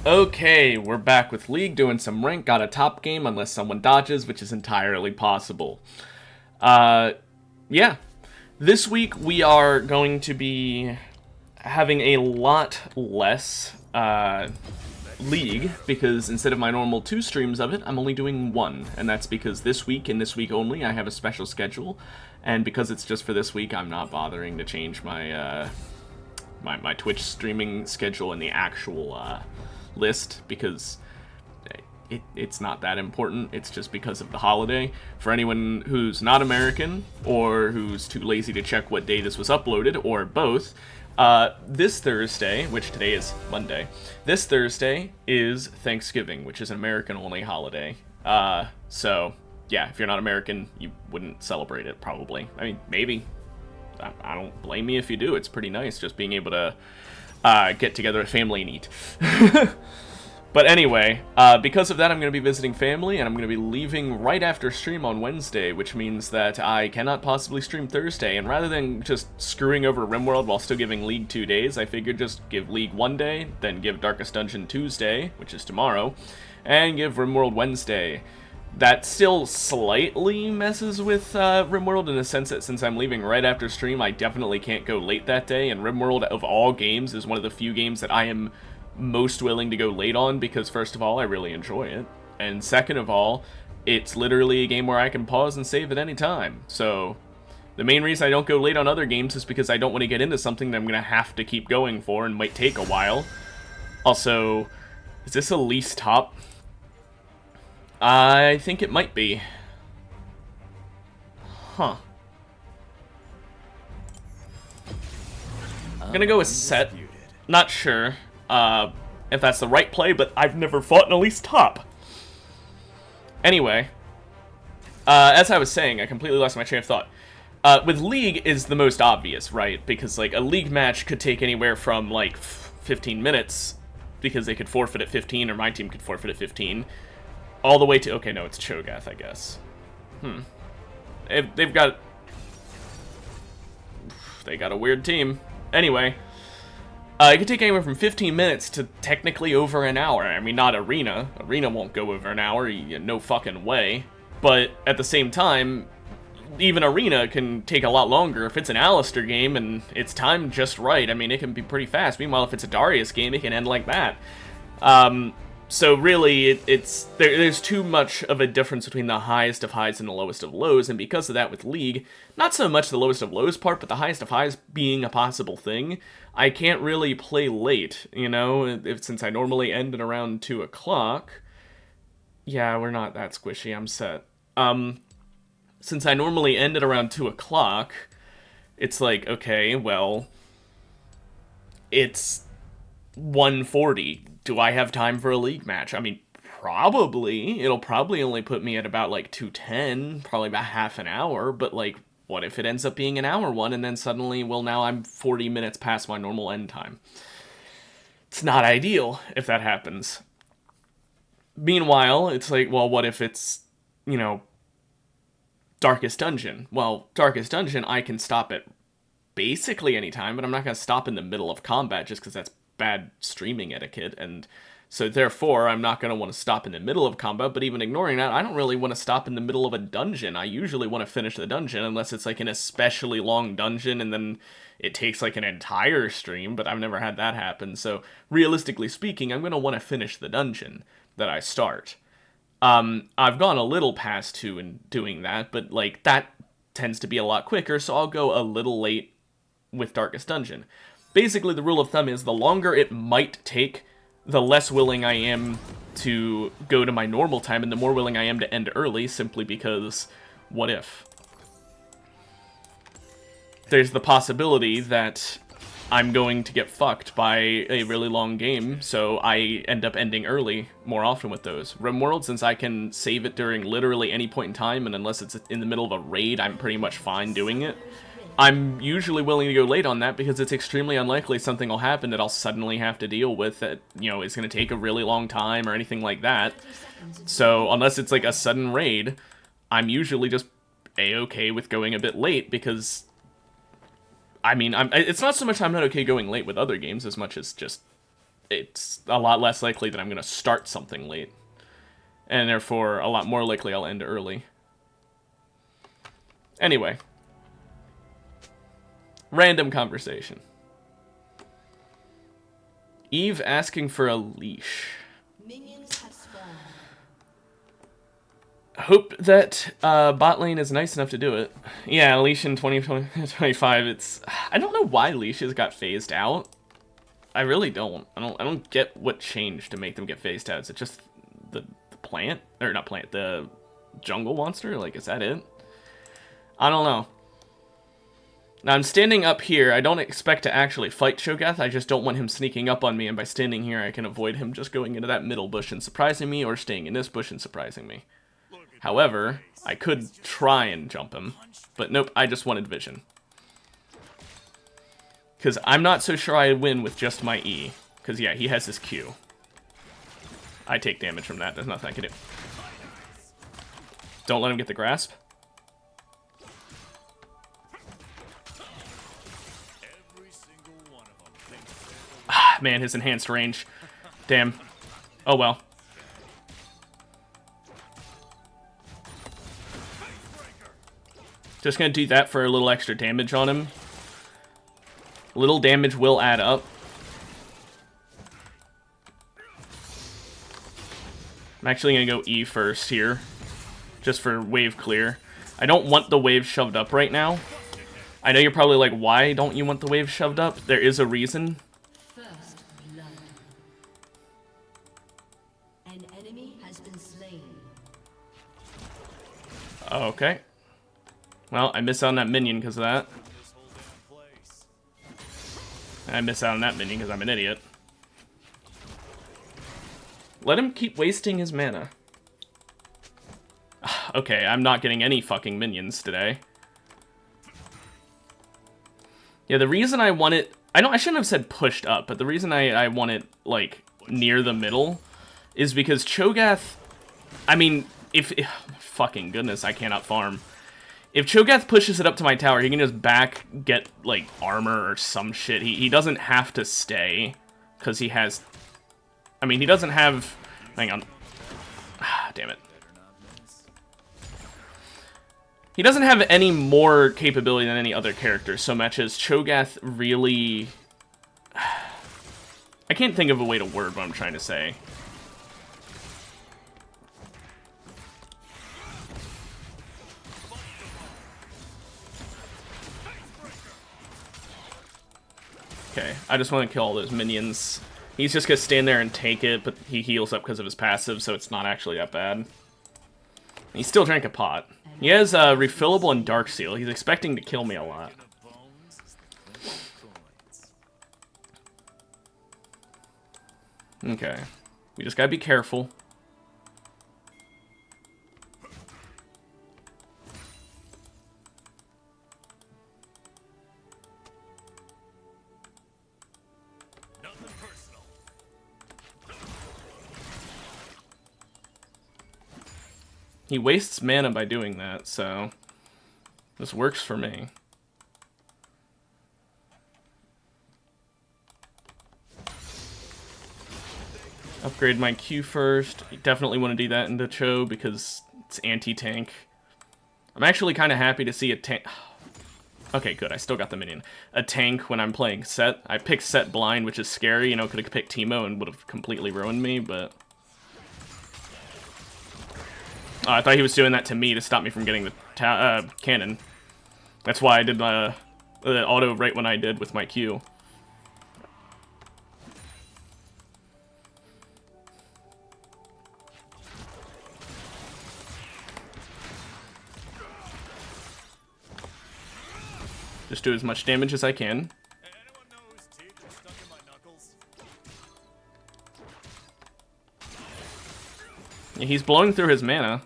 Okay, we're back with League, doing some rank, got a top game unless someone dodges, which is entirely possible. Uh, yeah. This week we are going to be having a lot less, League, because instead of my normal 2 streams of it, I'm only doing 1, and that's because this week, and this week only, I have a special schedule, and because it's just for this week, I'm not bothering to change my Twitch streaming schedule in the actual, list, because it's not that important. It's just because of the holiday. For anyone who's not American, or who's too lazy to check what day this was uploaded, or both, this Thursday, which today is Monday, this Thursday is Thanksgiving, which is an American-only holiday. So, yeah, if you're not American, you wouldn't celebrate it, probably. I mean, maybe. I don't blame me if you do. It's pretty nice just being able to get together with family and eat. But anyway, because of that, I'm going to be visiting family, and I'm going to be leaving right after stream on Wednesday, which means that I cannot possibly stream Thursday, and rather than just screwing over RimWorld while still giving League 2 days, I figured just give League 1 day, then give Darkest Dungeon Tuesday, which is tomorrow, and give RimWorld Wednesday. That still slightly messes with RimWorld in the sense that since I'm leaving right after stream, I definitely can't go late that day, and RimWorld, of all games, is one of the few games that I am most willing to go late on, because first of all, I really enjoy it, and second of all, it's literally a game where I can pause and save at any time. So the main reason I don't go late on other games is because I don't want to get into something that I'm going to have to keep going for and might take a while. Also, is this a least top? I think it might be. Huh. I'm gonna go with set. Not sure if that's the right play, but I've never fought in a least top. Anyway, as I was saying, I completely lost my train of thought. With League is the most obvious, right? Because, like, a League match could take anywhere from, like, 15 minutes, because they could forfeit at 15, or my team could forfeit at 15, all the way to... Okay, no, it's Cho'Gath, I guess. They've got... They got a weird team. Anyway, it could take anywhere from 15 minutes to technically over an hour. I mean, not Arena. Arena won't go over an hour, no fucking way. But at the same time, even Arena can take a lot longer. If it's an Alistair game and it's timed just right, I mean, it can be pretty fast. Meanwhile, if it's a Darius game, it can end like that. So really, there's too much of a difference between the highest of highs and the lowest of lows, and because of that with League, not so much the lowest of lows part, but the highest of highs being a possible thing, I can't really play late, you know, since I normally end at around 2 o'clock. Yeah, we're not that squishy, I'm set. Since I normally end at around 2 o'clock, it's like, okay, well, it's 1:40. Do I have time for a League match? I mean, probably. It'll probably only put me at about, like, 2:10, probably about half an hour, but, like, what if it ends up being an hour one, and then suddenly, well, now I'm 40 minutes past my normal end time? It's not ideal if that happens. Meanwhile, it's like, well, what if it's, you know, Darkest Dungeon? Well, Darkest Dungeon, I can stop at basically any time, but I'm not going to stop in the middle of combat just because that's bad streaming etiquette, and so therefore I'm not going to want to stop in the middle of combat. But even ignoring that, I don't really want to stop in the middle of a dungeon. I usually want to finish the dungeon unless it's like an especially long dungeon and then it takes like an entire stream, but I've never had that happen. So realistically speaking, I'm going to want to finish the dungeon that I start. I've gone a little past 2 in doing that, but like that tends to be a lot quicker, so I'll go a little late with Darkest Dungeon. Basically, the rule of thumb is the longer it might take, the less willing I am to go to my normal time, and the more willing I am to end early, simply because, what if? There's the possibility that I'm going to get fucked by a really long game, so I end up ending early more often with those. RimWorld, since I can save it during literally any point in time, and unless it's in the middle of a raid, I'm pretty much fine doing it. I'm usually willing to go late on that because it's extremely unlikely something will happen that I'll suddenly have to deal with that, you know, is going to take a really long time or anything like that. So unless it's like a sudden raid, I'm usually just a-okay with going a bit late because, I mean, it's not so much I'm not okay going late with other games as much as just it's a lot less likely that I'm going to start something late. And therefore, a lot more likely I'll end early. Anyway. Random conversation. Eve asking for a leash. Hope that bot lane is nice enough to do it. Yeah, leash in 2025. It's I don't know why leashes got phased out. I really don't. I don't get what changed to make them get phased out. Is it just the plant or not plant? The jungle monster? Like, is that it? I don't know. Now I'm standing up here. I don't expect to actually fight Cho'Gath. I just don't want him sneaking up on me. And by standing here, I can avoid him just going into that middle bush and surprising me, or staying in this bush and surprising me. However, I could try and jump him, but nope, I just wanted vision. Because I'm not so sure I win with just my E. Because, yeah, he has his Q. I take damage from that. There's nothing I can do. Don't let him get the grasp. Ah, man, his enhanced range. Damn. Oh, well. Just gonna do that for a little extra damage on him. Little damage will add up. I'm actually gonna go E first here. Just for wave clear. I don't want the wave shoved up right now. I know you're probably like, why don't you want the wave shoved up? There is a reason. First blood. An enemy has been slain. Okay. Well, I miss out on that minion because of that. And I miss out on that minion because I'm an idiot. Let him keep wasting his mana. Okay, I'm not getting any fucking minions today. Yeah, the reason I want it... I shouldn't have said pushed up, but the reason I want it, like, near the middle is because Cho'Gath... I mean, if... fucking goodness, I cannot farm. If Cho'Gath pushes it up to my tower, he can just get, like, armor or some shit. He doesn't have to stay, because he has... I mean, he doesn't have... Hang on. Ah, damn it. He doesn't have any more capability than any other character, so much as Cho'Gath really... I can't think of a way to word what I'm trying to say. Okay, I just want to kill all those minions. He's just going to stand there and take it, but he heals up because of his passive, so it's not actually that bad. He still drank a pot. He has refillable and dark seal. He's expecting to kill me a lot. Okay. We just gotta be careful. He wastes mana by doing that, so this works for me. Upgrade my Q first. You definitely want to do that into Cho because it's anti-tank. I'm actually kind of happy to see a tank. Okay, good. I still got the minion. A tank when I'm playing Set. I picked Set blind, which is scary. You know, could have picked Teemo and would have completely ruined me, but... Oh, I thought he was doing that to me to stop me from getting the cannon. That's why I did the auto right when I did with my Q. Just do as much damage as I can. Yeah, he's blowing through his mana.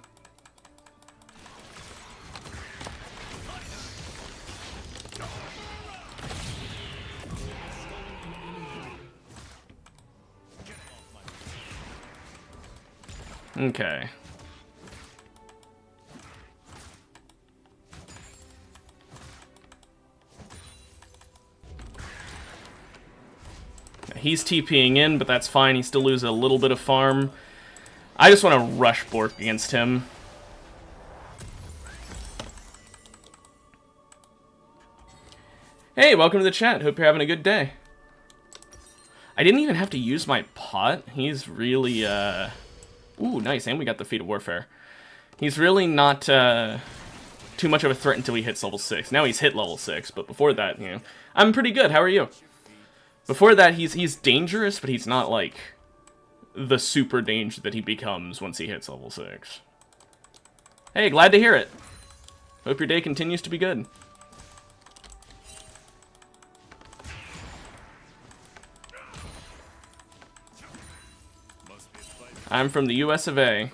Okay. he's TPing in, but that's fine. He still loses a little bit of farm. I just want to rush Bork against him. Hey, welcome to the chat. Hope you're having a good day. I didn't even have to use my pot. He's really, Ooh, nice, and we got the Feat of Warfare. He's really not, too much of a threat until he hits level 6. Now he's hit level 6, but before that, you know, I'm pretty good. How are you? Before that, he's dangerous, but he's not, like, the super danger that he becomes once he hits level 6. Hey, glad to hear it. Hope your day continues to be good. I'm from the US of A.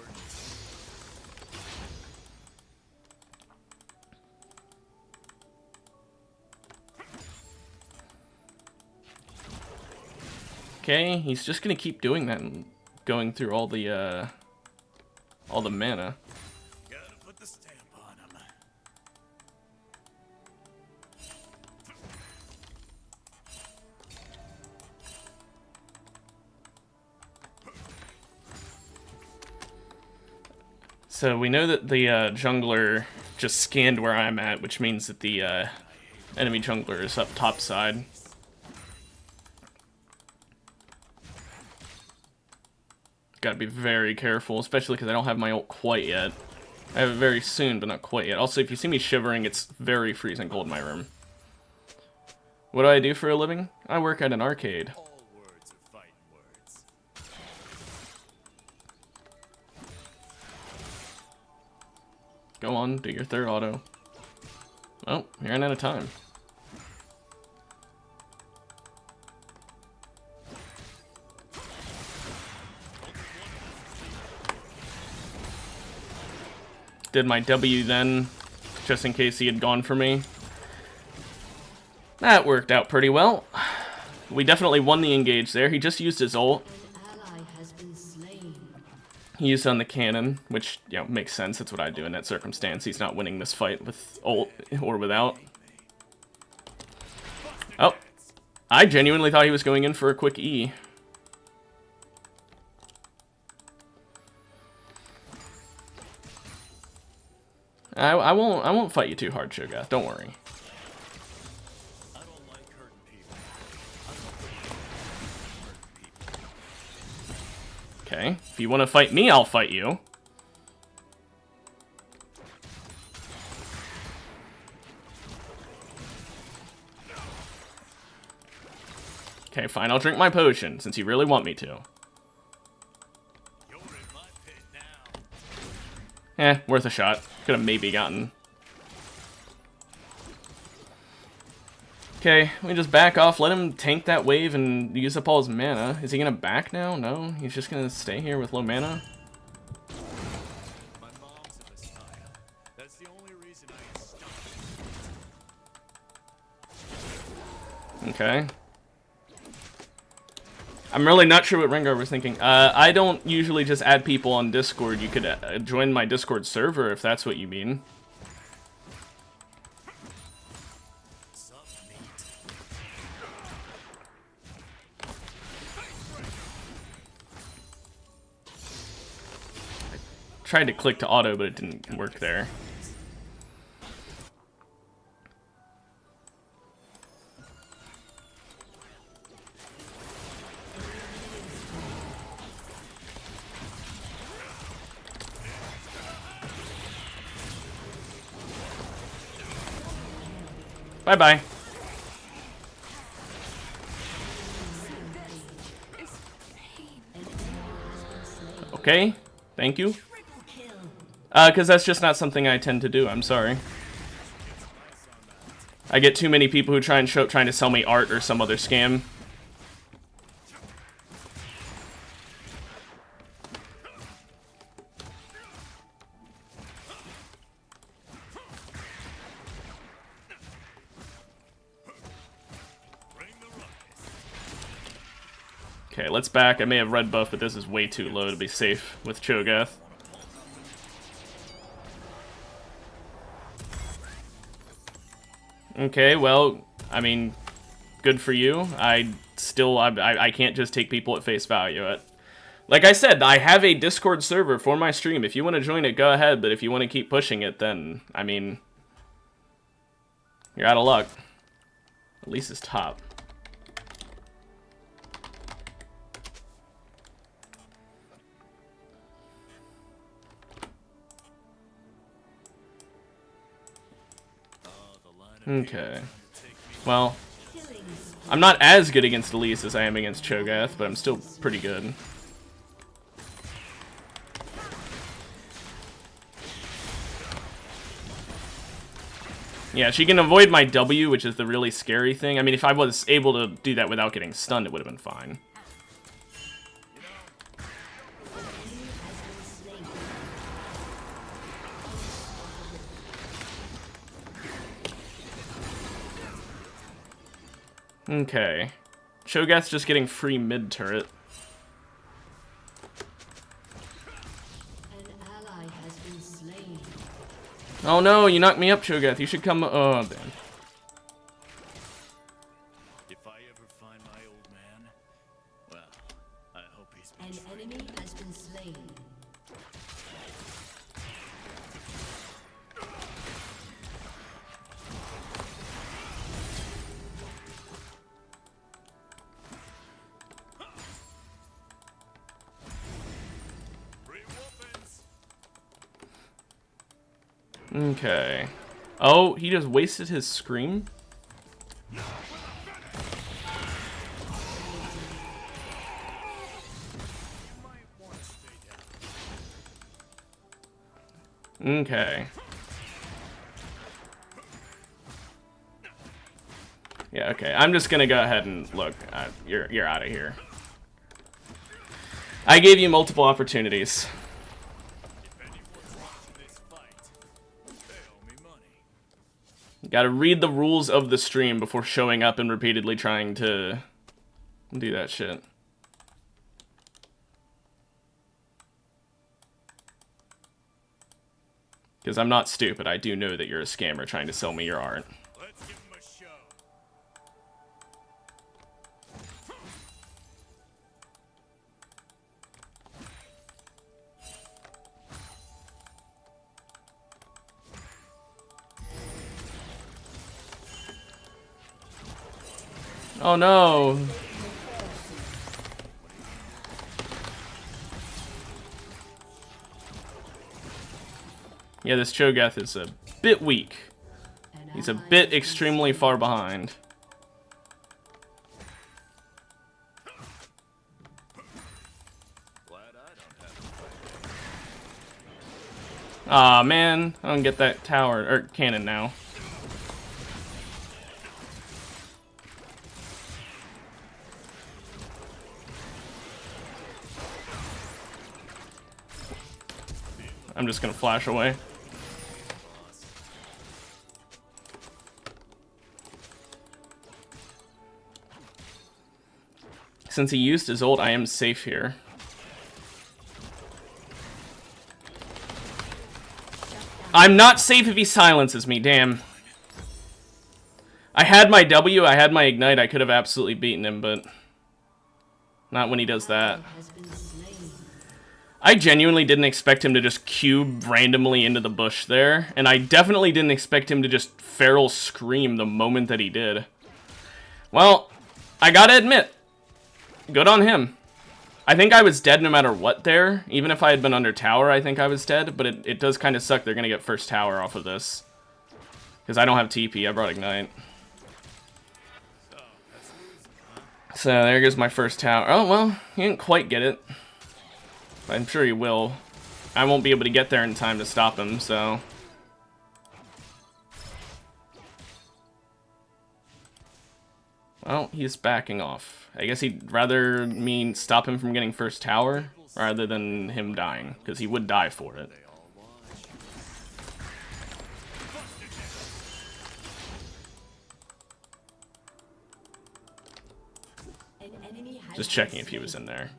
Okay, he's just gonna keep doing that and going through all the mana. Gotta put the stamp on him. So we know that the jungler just scanned where I'm at, which means that the enemy jungler is up top side. Gotta be very careful, especially because I don't have my ult quite yet. I have it very soon, but not quite yet. Also, if you see me shivering, it's very freezing cold in my room. What do I do for a living? I work at an arcade. All words are fighting words. Go on, do your third auto. Oh, you're running out of time. Did my W then, just in case he had gone for me. That worked out pretty well. We definitely won the engage there. He just used his ult. An ally has been slain. He used it on the cannon, which, you know, makes sense. That's what I do in that circumstance. He's not winning this fight with ult or without. Oh, I genuinely thought he was going in for a quick E. I won't fight you too hard, Cho'Gath. Don't worry. I don't like hurting people. Okay, if you want to fight me, I'll fight you. Okay, fine, I'll drink my potion, since you really want me to. You're in my pit now. Worth a shot. Could have maybe gotten. Okay, we just back off, let him tank that wave and use up all his mana. Is he gonna back now? No, he's just gonna stay here with low mana. My mom's a Messiah. That's the only reason I ain't stopped. Okay. I'm really not sure what Rengar was thinking. I don't usually just add people on Discord. You could join my Discord server if that's what you mean. Sup, mate? Tried to click to auto, but it didn't work there. Bye-bye. Okay, thank you. Because that's just not something I tend to do, I'm sorry. I get too many people who trying to sell me art or some other scam. Okay, let's back. I may have red buff, but this is way too low to be safe with Cho'Gath. Okay, well, I mean, good for you. I still, I can't just take people at face value. Like I said, I have a Discord server for my stream. If you want to join it, go ahead. But if you want to keep pushing it, then, I mean, you're out of luck. At least it's top. Okay. Well, I'm not as good against Elise as I am against Cho'Gath, but I'm still pretty good. Yeah, she can avoid my W, which is the really scary thing. I mean, if I was able to do that without getting stunned, it would have been fine. Okay. Cho'Gath's just getting free mid-turret. An ally has been slain. Oh no, you knocked me up, Cho'Gath. You should come... Oh, damn. If I ever find my old man, well, I hope he's been An enemy has been slain. Okay. Oh, he just wasted his scream? Okay. Yeah, okay. I'm just gonna go ahead and look. You're out of here. I gave you multiple opportunities. Gotta read the rules of the stream before showing up and repeatedly trying to do that shit. Because I'm not stupid. I do know that you're a scammer trying to sell me your art. Let's give him a show. Oh no! Yeah, this Cho'Gath is a bit weak. He's a bit extremely far behind. Aw, man. I don't get that tower, or cannon now. I'm just gonna flash away. Since he used his ult, I am safe here. I'm not safe if he silences me, damn. I had my W, I had my Ignite, I could have absolutely beaten him, but not when he does that. I genuinely didn't expect him to just cube randomly into the bush there, and I definitely didn't expect him to just feral scream the moment that he did. Well, I gotta admit, good on him. I think I was dead no matter what there. Even if I had been under tower, I think I was dead, but it does kind of suck they're gonna get first tower off of this. Because I don't have TP, I brought Ignite. So there goes my first tower. Oh, well, he didn't quite get it. I'm sure he will. I won't be able to get there in time to stop him, so... Well, he's backing off. I guess he'd rather me stop him from getting first tower, rather than him dying, because he would die for it. Just checking if he was in there.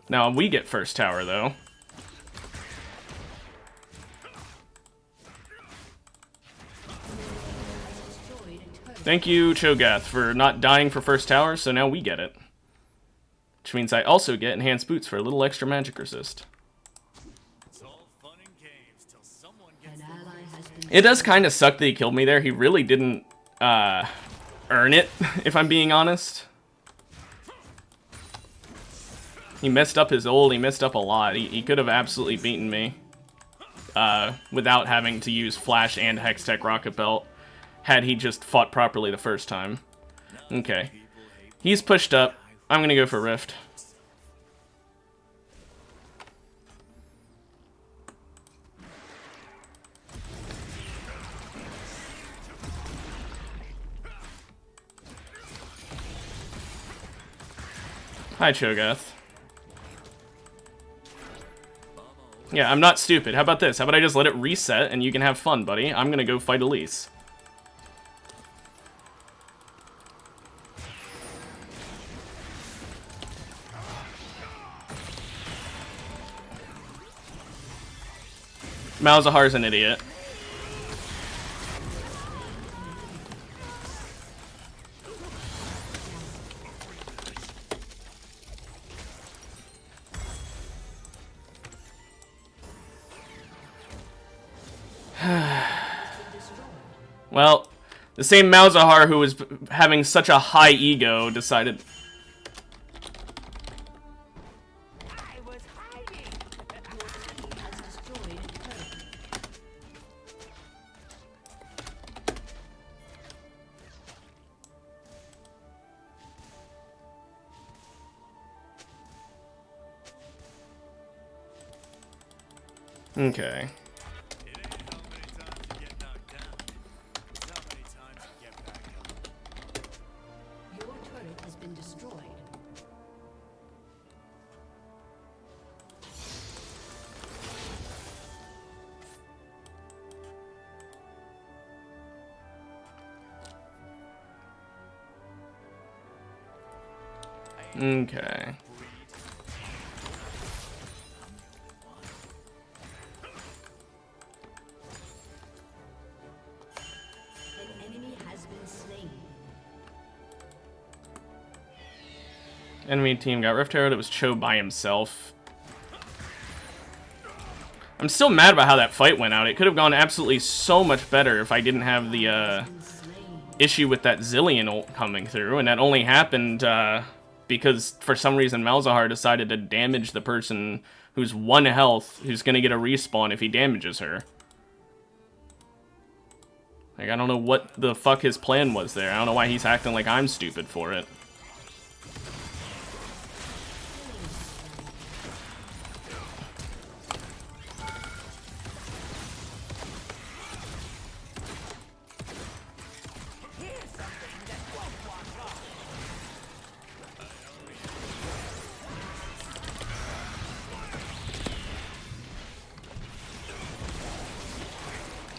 Now, we get first tower, though. Thank you, Cho'Gath, for not dying for first tower, so now we get it. Which means I also get enhanced boots for a little extra magic resist. It's all fun and games till someone gets An ally has been It does kind of suck that he killed me there. He really didn't earn it, if I'm being honest. He messed up his ult, he messed up a lot. He could have absolutely beaten me without having to use Flash and Hextech Rocket Belt, had he just fought properly the first time. Okay. He's pushed up. I'm gonna go for Rift. Hi, Cho'Gath. Yeah, I'm not stupid. How about this? How about I just let it reset and you can have fun, buddy? I'm gonna go fight Elise. Malzahar's an idiot. Well, the same Malzahar who was having such a high ego decided... has destroyed a turret. Okay. It ain't how many times you get knocked down. It's how many times you get back up. Your turret has been destroyed. Okay. An enemy has been slain. Enemy team got Rift Herald. It was Cho by himself. I'm still mad about how that fight went out. It could have gone absolutely so much better if I didn't have the Been slain. issue with that Zillion ult coming through, and that only happened because for some reason Malzahar decided to damage the person who's 1 health, who's gonna get a respawn if he damages her. Like, I don't know what the fuck his plan was there. I don't know why he's acting like I'm stupid for it.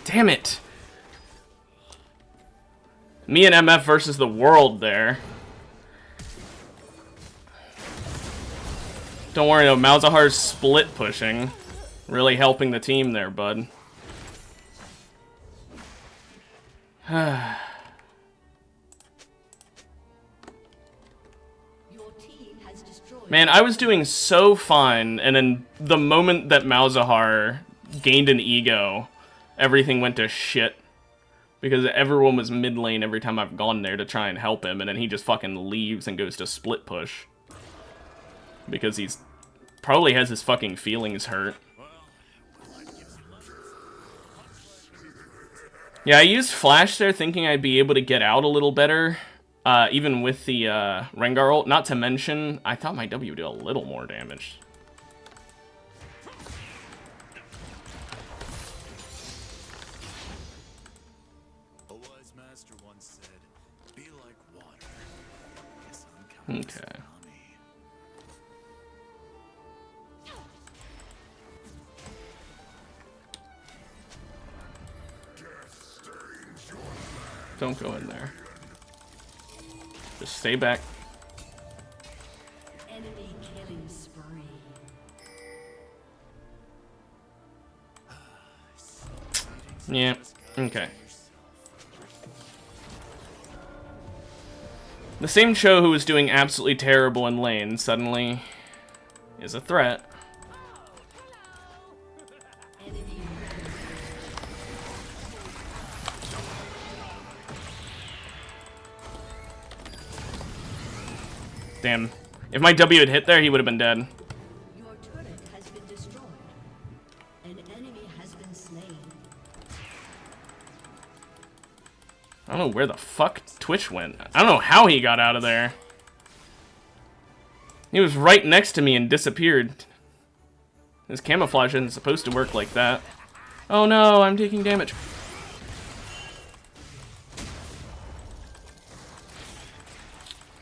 Damn it! Me and MF versus the world there. Don't worry though, Malzahar's split pushing. Really helping the team there, bud. Your team has destroyed. Man, I was doing so fine, and then the moment that Malzahar gained an ego, everything went to shit. Because everyone was mid lane every time I've gone there to try and help him, and then he just fucking leaves and goes to split push. Because he's probably has his fucking feelings hurt. Yeah, I used Flash there thinking I'd be able to get out a little better, even with the Rengar ult. Not to mention, I thought my W would do a little more damage. A wise master once said, "Be like water." Guess I'm coming to Okay. honey. Don't go in there. Just stay back. Enemy killing spree. Yeah, okay. The same Cho who was doing absolutely terrible in lane suddenly is a threat. Damn. If my W had hit there, he would have been dead. Your turret has been destroyed. An enemy has been slain. I don't know where the fuck Twitch went. I don't know how he got out of there. He was right next to me and disappeared. His camouflage isn't supposed to work like that. Oh no, I'm taking damage.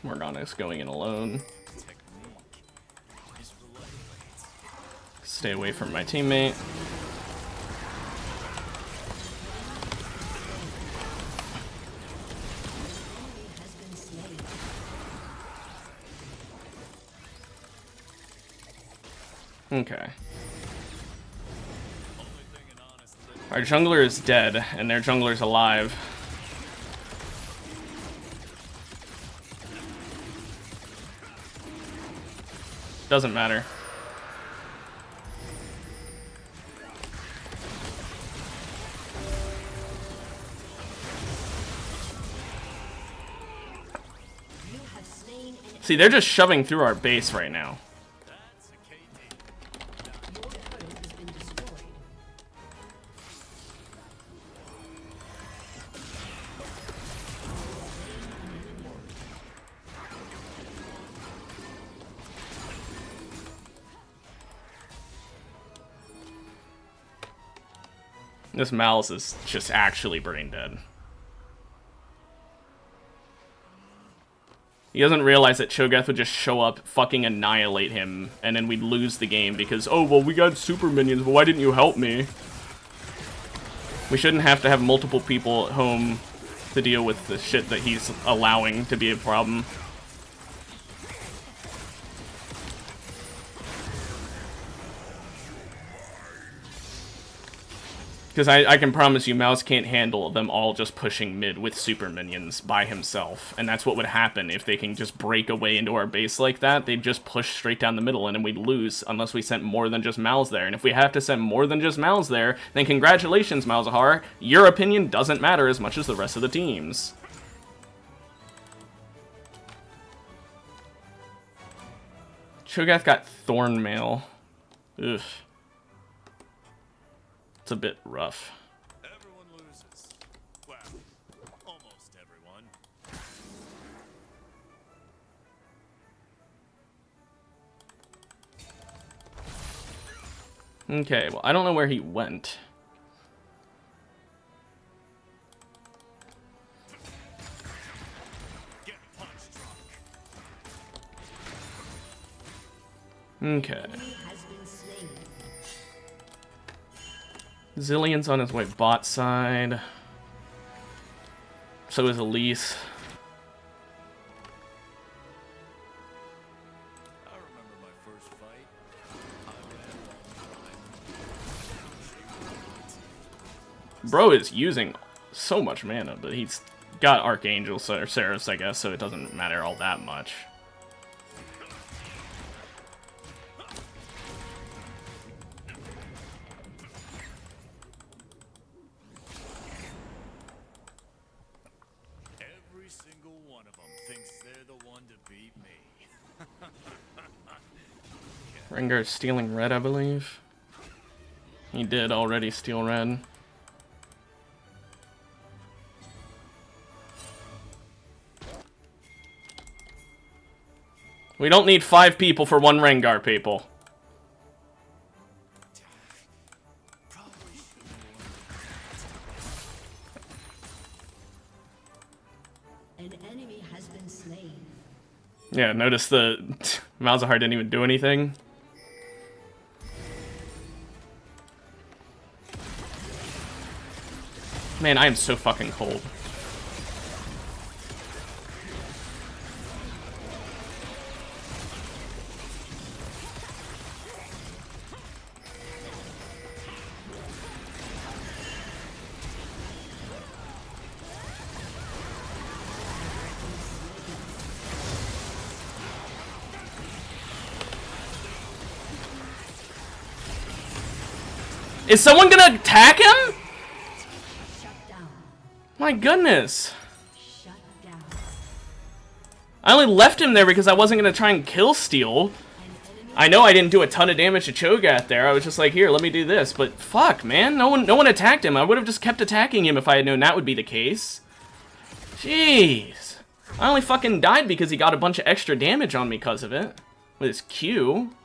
Morgana's going in alone. Stay away from my teammate. Okay. Our jungler is dead, and their jungler's alive. Doesn't matter. See, they're just shoving through our base right now. This Malice is just actually brain dead. He doesn't realize that Cho'Gath would just show up, fucking annihilate him, and then we'd lose the game because, oh, well, we got super minions, but why didn't you help me? We shouldn't have to have multiple people at home to deal with the shit that he's allowing to be a problem. Because I can promise you, Mouse can't handle them all just pushing mid with super minions by himself. And that's what would happen if they can just break away into our base like that. They'd just push straight down the middle and then we'd lose unless we sent more than just Mouse there. And if we have to send more than just Mouse there, then congratulations, Malzahar. Your opinion doesn't matter as much as the rest of the team's. Cho'Gath got Thornmail. Ugh. It's a bit rough. Everyone loses. Well, almost everyone. Okay, well, I don't know where he went. Get punch drunk. Okay. Has been slain. Zillion's on his way bot side. So is Elise. I remember my first fight. Bro is using so much mana, but he's got Archangel or Seraphs, I guess, so it doesn't matter all that much. Every single one of them thinks they're the one to beat me. Rengar's stealing red, I believe. He did already steal red. We don't need 5 people for 1 Rengar, people. An enemy has been slain. Yeah, notice the Malzahar didn't even do anything. Man, I am so fucking cold. Is someone gonna attack him? Shut down. My goodness. Shut down. I only left him there because I wasn't gonna try and kill Steel. I know I didn't do a ton of damage to Cho'Gath there. I was just like, here, let me do this. But fuck, man, no one attacked him. I would have just kept attacking him if I had known that would be the case. Jeez. I only fucking died because he got a bunch of extra damage on me because of it. With his Q.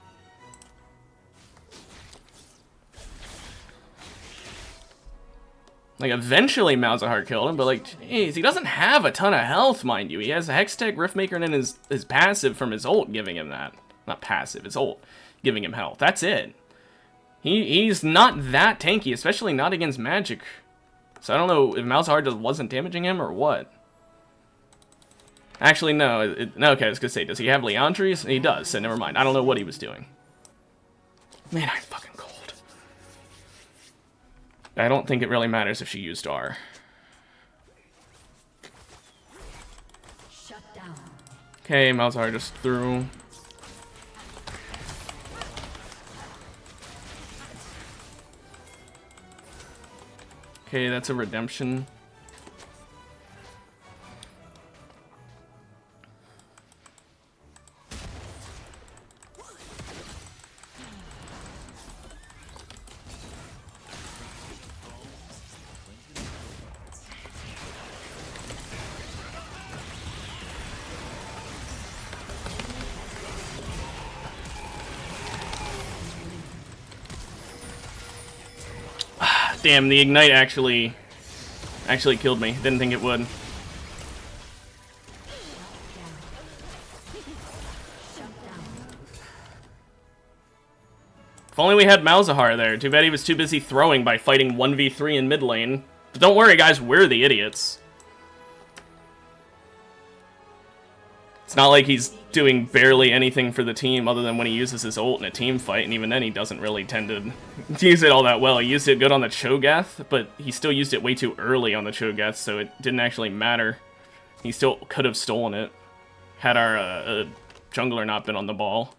Like, eventually Malzahar killed him, but like, jeez, he doesn't have a ton of health, mind you. He has a Hextech, Riftmaker, and then his passive from his ult giving him that. Not passive, his ult giving him health. That's it. He's not that tanky, especially not against magic. So I don't know if Malzahar just wasn't damaging him or what. Actually, no. Okay, I was gonna say, does he have Leandries? He does, so never mind. I don't know what he was doing. Man, I'm fucking cold. I don't think it really matters if she used R. Shut down. Okay, Malzahar just threw. Okay, that's a redemption. Damn, the Ignite actually killed me. Didn't think it would. If only we had Malzahar there. Too bad he was too busy throwing by fighting 1v3 in mid lane. But don't worry, guys, we're the idiots. It's not like he's doing barely anything for the team other than when he uses his ult in a team fight, and even then he doesn't really tend to use it all that well. He used it good on the Cho'Gath, but he still used it way too early on the Cho'Gath, so it didn't actually matter. He still could have stolen it had our jungler not been on the ball.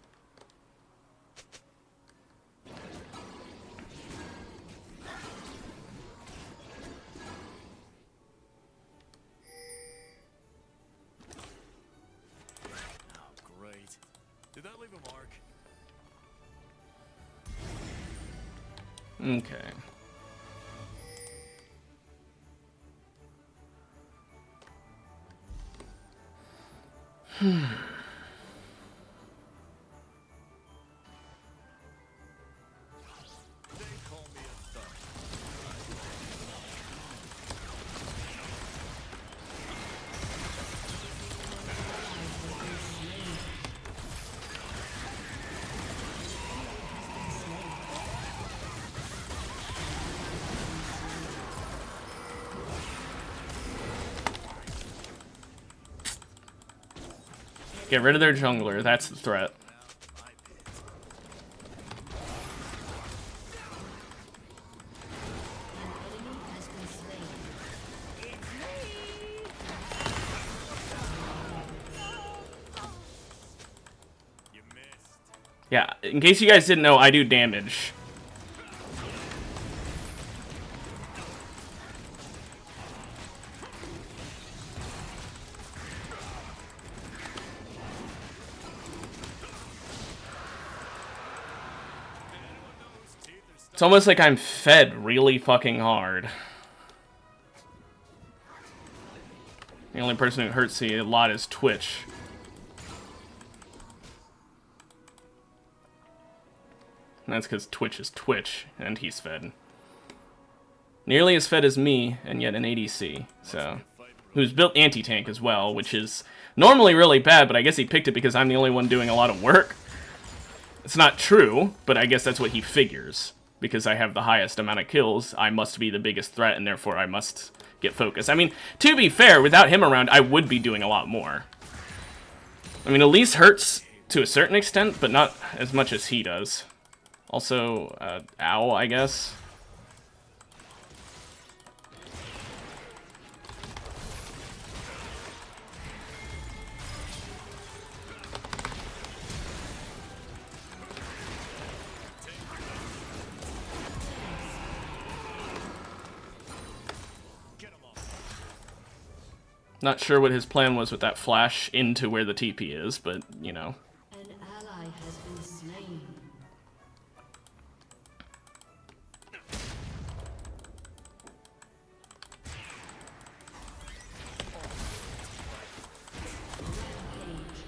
Great. Did that leave a mark? Okay. They call me a thug. Get rid of their jungler, that's the threat. Now, my pit. An enemy has been slain. You missed. Yeah, in case you guys didn't know, I do damage. It's almost like I'm fed really fucking hard. The only person who hurts me a lot is Twitch. And that's because Twitch is Twitch, and he's fed. Nearly as fed as me, and yet an ADC, so... Who's built anti-tank as well, which is normally really bad, but I guess he picked it because I'm the only one doing a lot of work. It's not true, but I guess that's what he figures. Because I have the highest amount of kills, I must be the biggest threat, and therefore I must get focused. I mean, to be fair, without him around, I would be doing a lot more. I mean, Elise hurts to a certain extent, but not as much as he does. Also, Owl, I guess. Not sure what his plan was with that flash into where the TP is, but, you know. An ally has been slain. Rampage.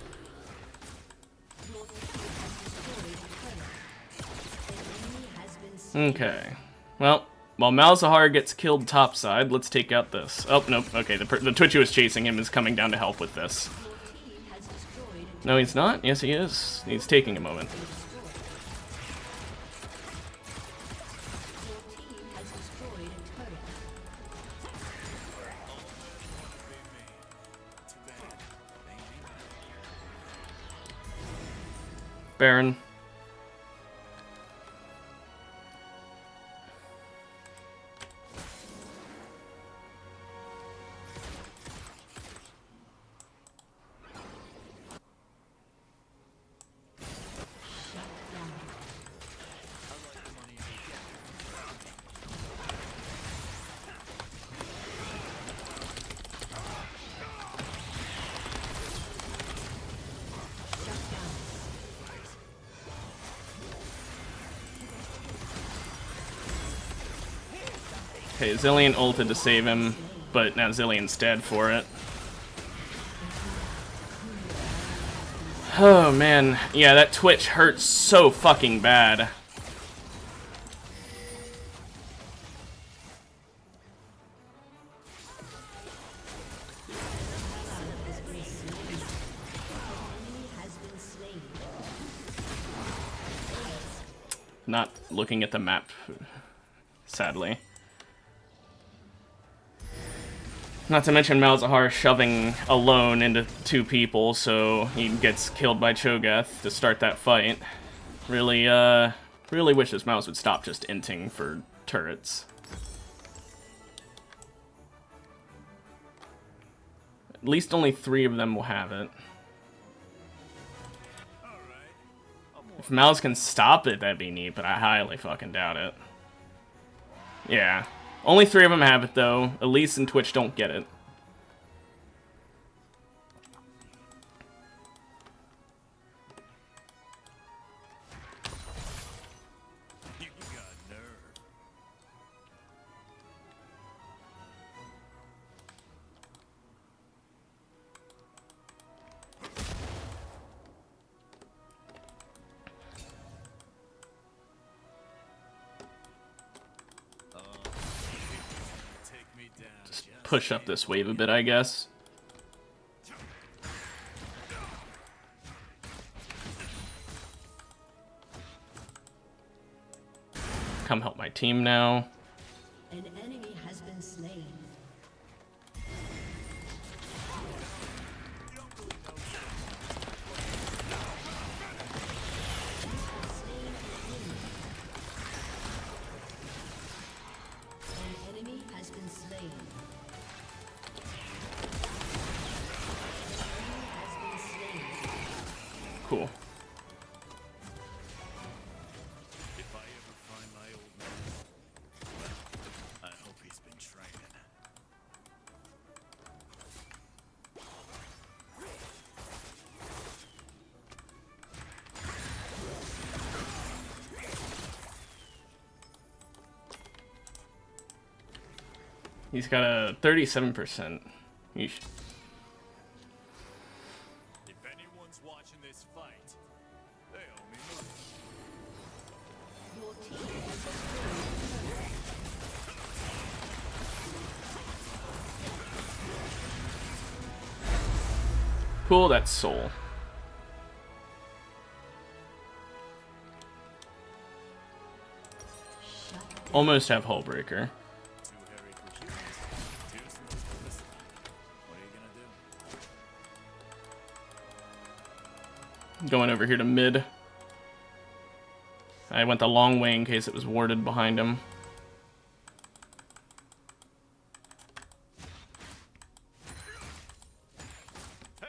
Your team has destroyed a turret. An enemy has been slain. Okay. Well, while Malzahar gets killed topside, let's take out this. Oh, nope. Okay, the Twitch who was chasing him is coming down to help with this. Your team has destroyed a No, he's not. Yes, he is. He's taking a moment. Your team has destroyed a turret. Too bad. Maybe. Baron. Okay, Zillion ulted to save him, but now Zillion's dead for it. Oh man, yeah, that Twitch hurts so fucking bad. Has been slain. Not looking at the map, sadly. Not to mention Malzahar shoving alone into two people, so he gets killed by Cho'Gath to start that fight. Really, really wish this mouse would stop just inting for turrets. At least only 3 of them will have it. If Mouse can stop it, that'd be neat, but I highly fucking doubt it. Yeah. Only 3 of them have it, though. Elise and Twitch don't get it. You got nerve. Take me down. Just Push up this wave a bit, I guess. Come help my team now. An enemy has been slain. An enemy has been slain. An enemy has been slain. Cool. If I ever find my old man, well, I hope he's been training. He's got a 37%. Yeesh. If anyone's watching this fight, they owe me money. Your team has destroyed a turret. Cool, that's Soul. Almost have Hullbreaker. Too hairy for humans. Too smooth for listening. What are you gonna do? Going over here to mid. I went the long way in case it was warded behind him. Hey,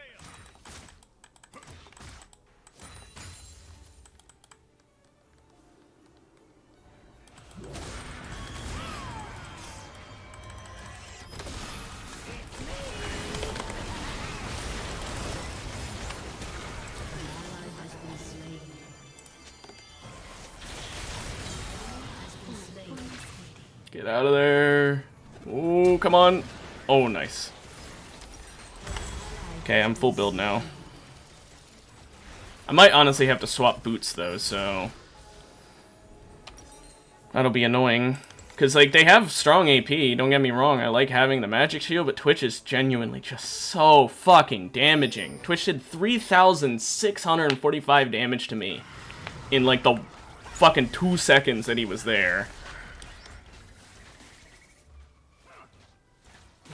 Get out of there. Ooh, come on. Oh, nice. Okay, I'm full build now. I might honestly have to swap boots, though, so... that'll be annoying. Because, like, they have strong AP, don't get me wrong. I like having the magic shield, but Twitch is genuinely just so fucking damaging. Twitch did 3,645 damage to me in, like, the fucking 2 seconds that he was there.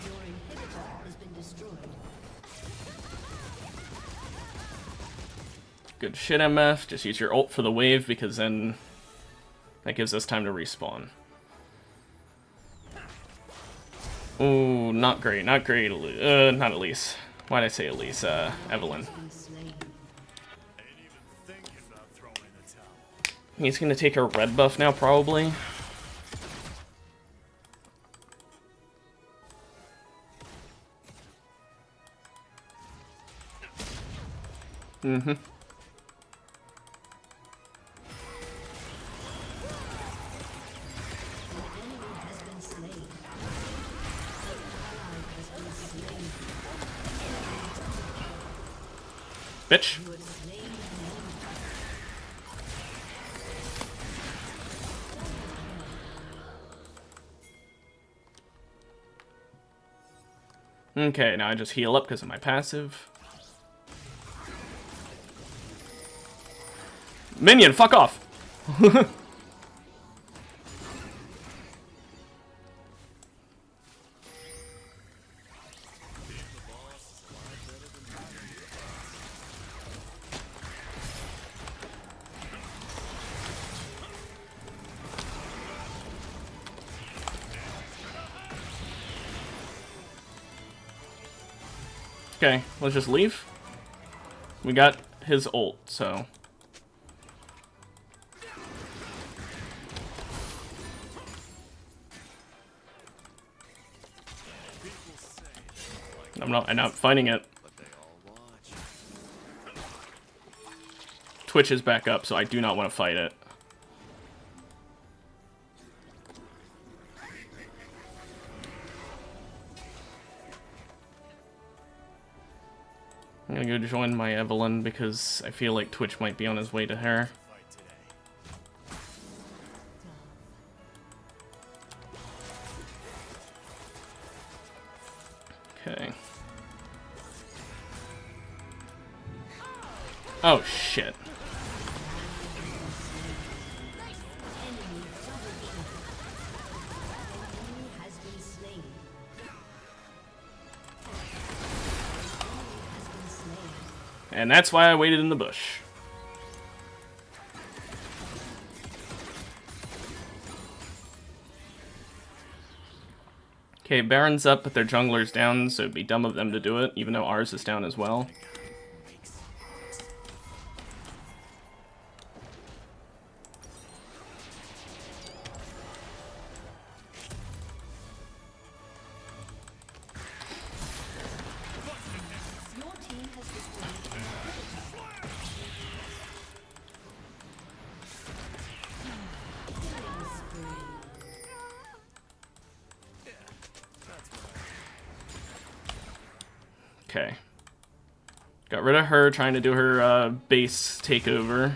Your inhibitor has been destroyed. Good shit, MF. Just use your ult for the wave, because then that gives us time to respawn. Ooh, not great, not great. Not Elise. Why'd I say Elise? Evelyn. Been slain. Ain't even thinking about throwing in the towel. He's gonna take her red buff now, probably. Mm-hmm. Bitch. Okay, now I just heal up because of my passive. Minion, fuck off! Okay, let's just leave. We got his ult, so... I'm not fighting it. But they all watch. Twitch is back up, so I do not want to fight it. I'm gonna go join my Evelyn because I feel like Twitch might be on his way to her. Fight today. Okay. Oh shit. Has been slain. And that's why I waited in the bush. Okay, Baron's up, but their jungler's down, so it'd be dumb of them to do it, even though ours is down as well. Your team has destroyed. Killing spree. Okay. Got rid of her, trying to do her base takeover.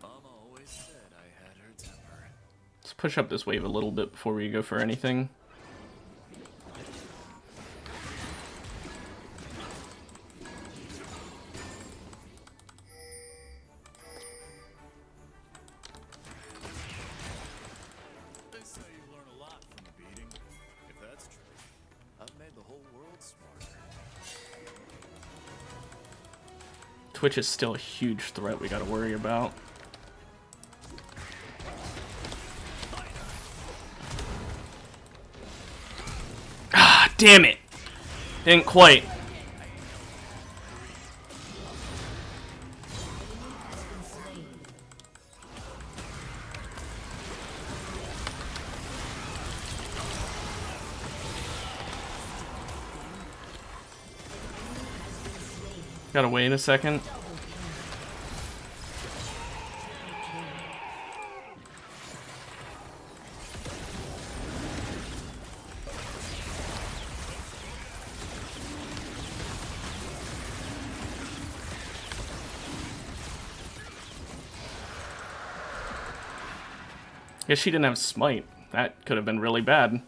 Mama always said I had her temper. Let's push up this wave a little bit before we go for anything. They say you learn a lot from a beating. If that's true, I've made the whole world smarter. Twitch is still a huge threat we gotta worry about. Ah, damn it! Didn't quite. Gotta wait a second. Guess she didn't have smite. That could have been really bad.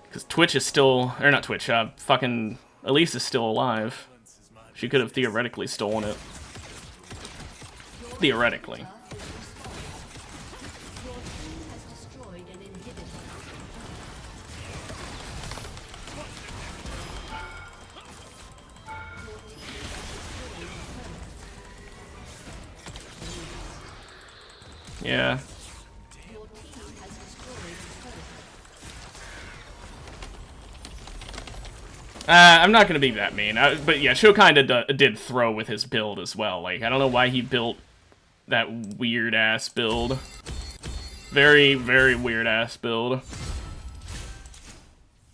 Because Twitch is still... Or not Twitch, fucking... Elise is still alive. She could have theoretically stolen it. Theoretically. Your team has destroyed an inhibitor. Yeah. Your team has destroyed a turret. I'm not gonna be that mean, but yeah, Sho kinda did throw with his build as well. Like, I don't know why he built that weird-ass build. Very, very weird-ass build.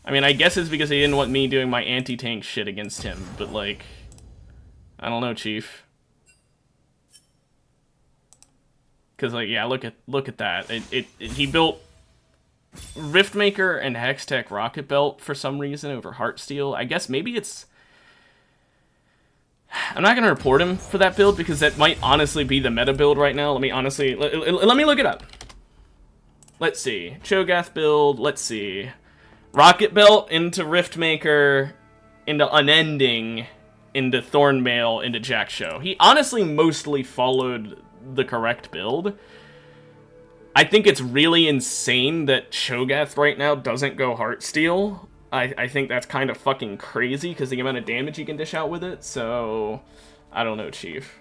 I mean, I guess it's because he didn't want me doing my anti-tank shit against him, but like... I don't know, Chief. Because, like, yeah, look at that. He built Riftmaker and Hextech Rocket Belt for some reason over Heartsteel. I guess maybe it's... I'm not going to report him for that build because that might honestly be the meta build right now. Let me honestly... Let me look it up. Let's see. Cho'Gath build. Let's see. Rocket Belt into Riftmaker, into Unending, into Thornmail, into Jack Show. He honestly mostly followed the correct build. I think it's really insane that Cho'Gath right now doesn't go Heartsteel. I think that's kind of fucking crazy because the amount of damage you can dish out with it, so... I don't know, Chief.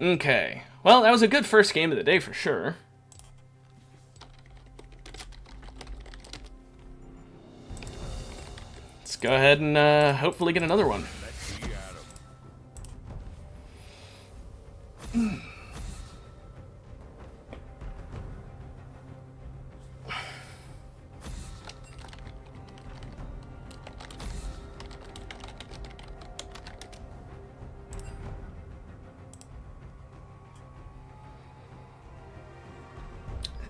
Okay. Well, that was a good first game of the day for sure. Let's go ahead and hopefully get another one.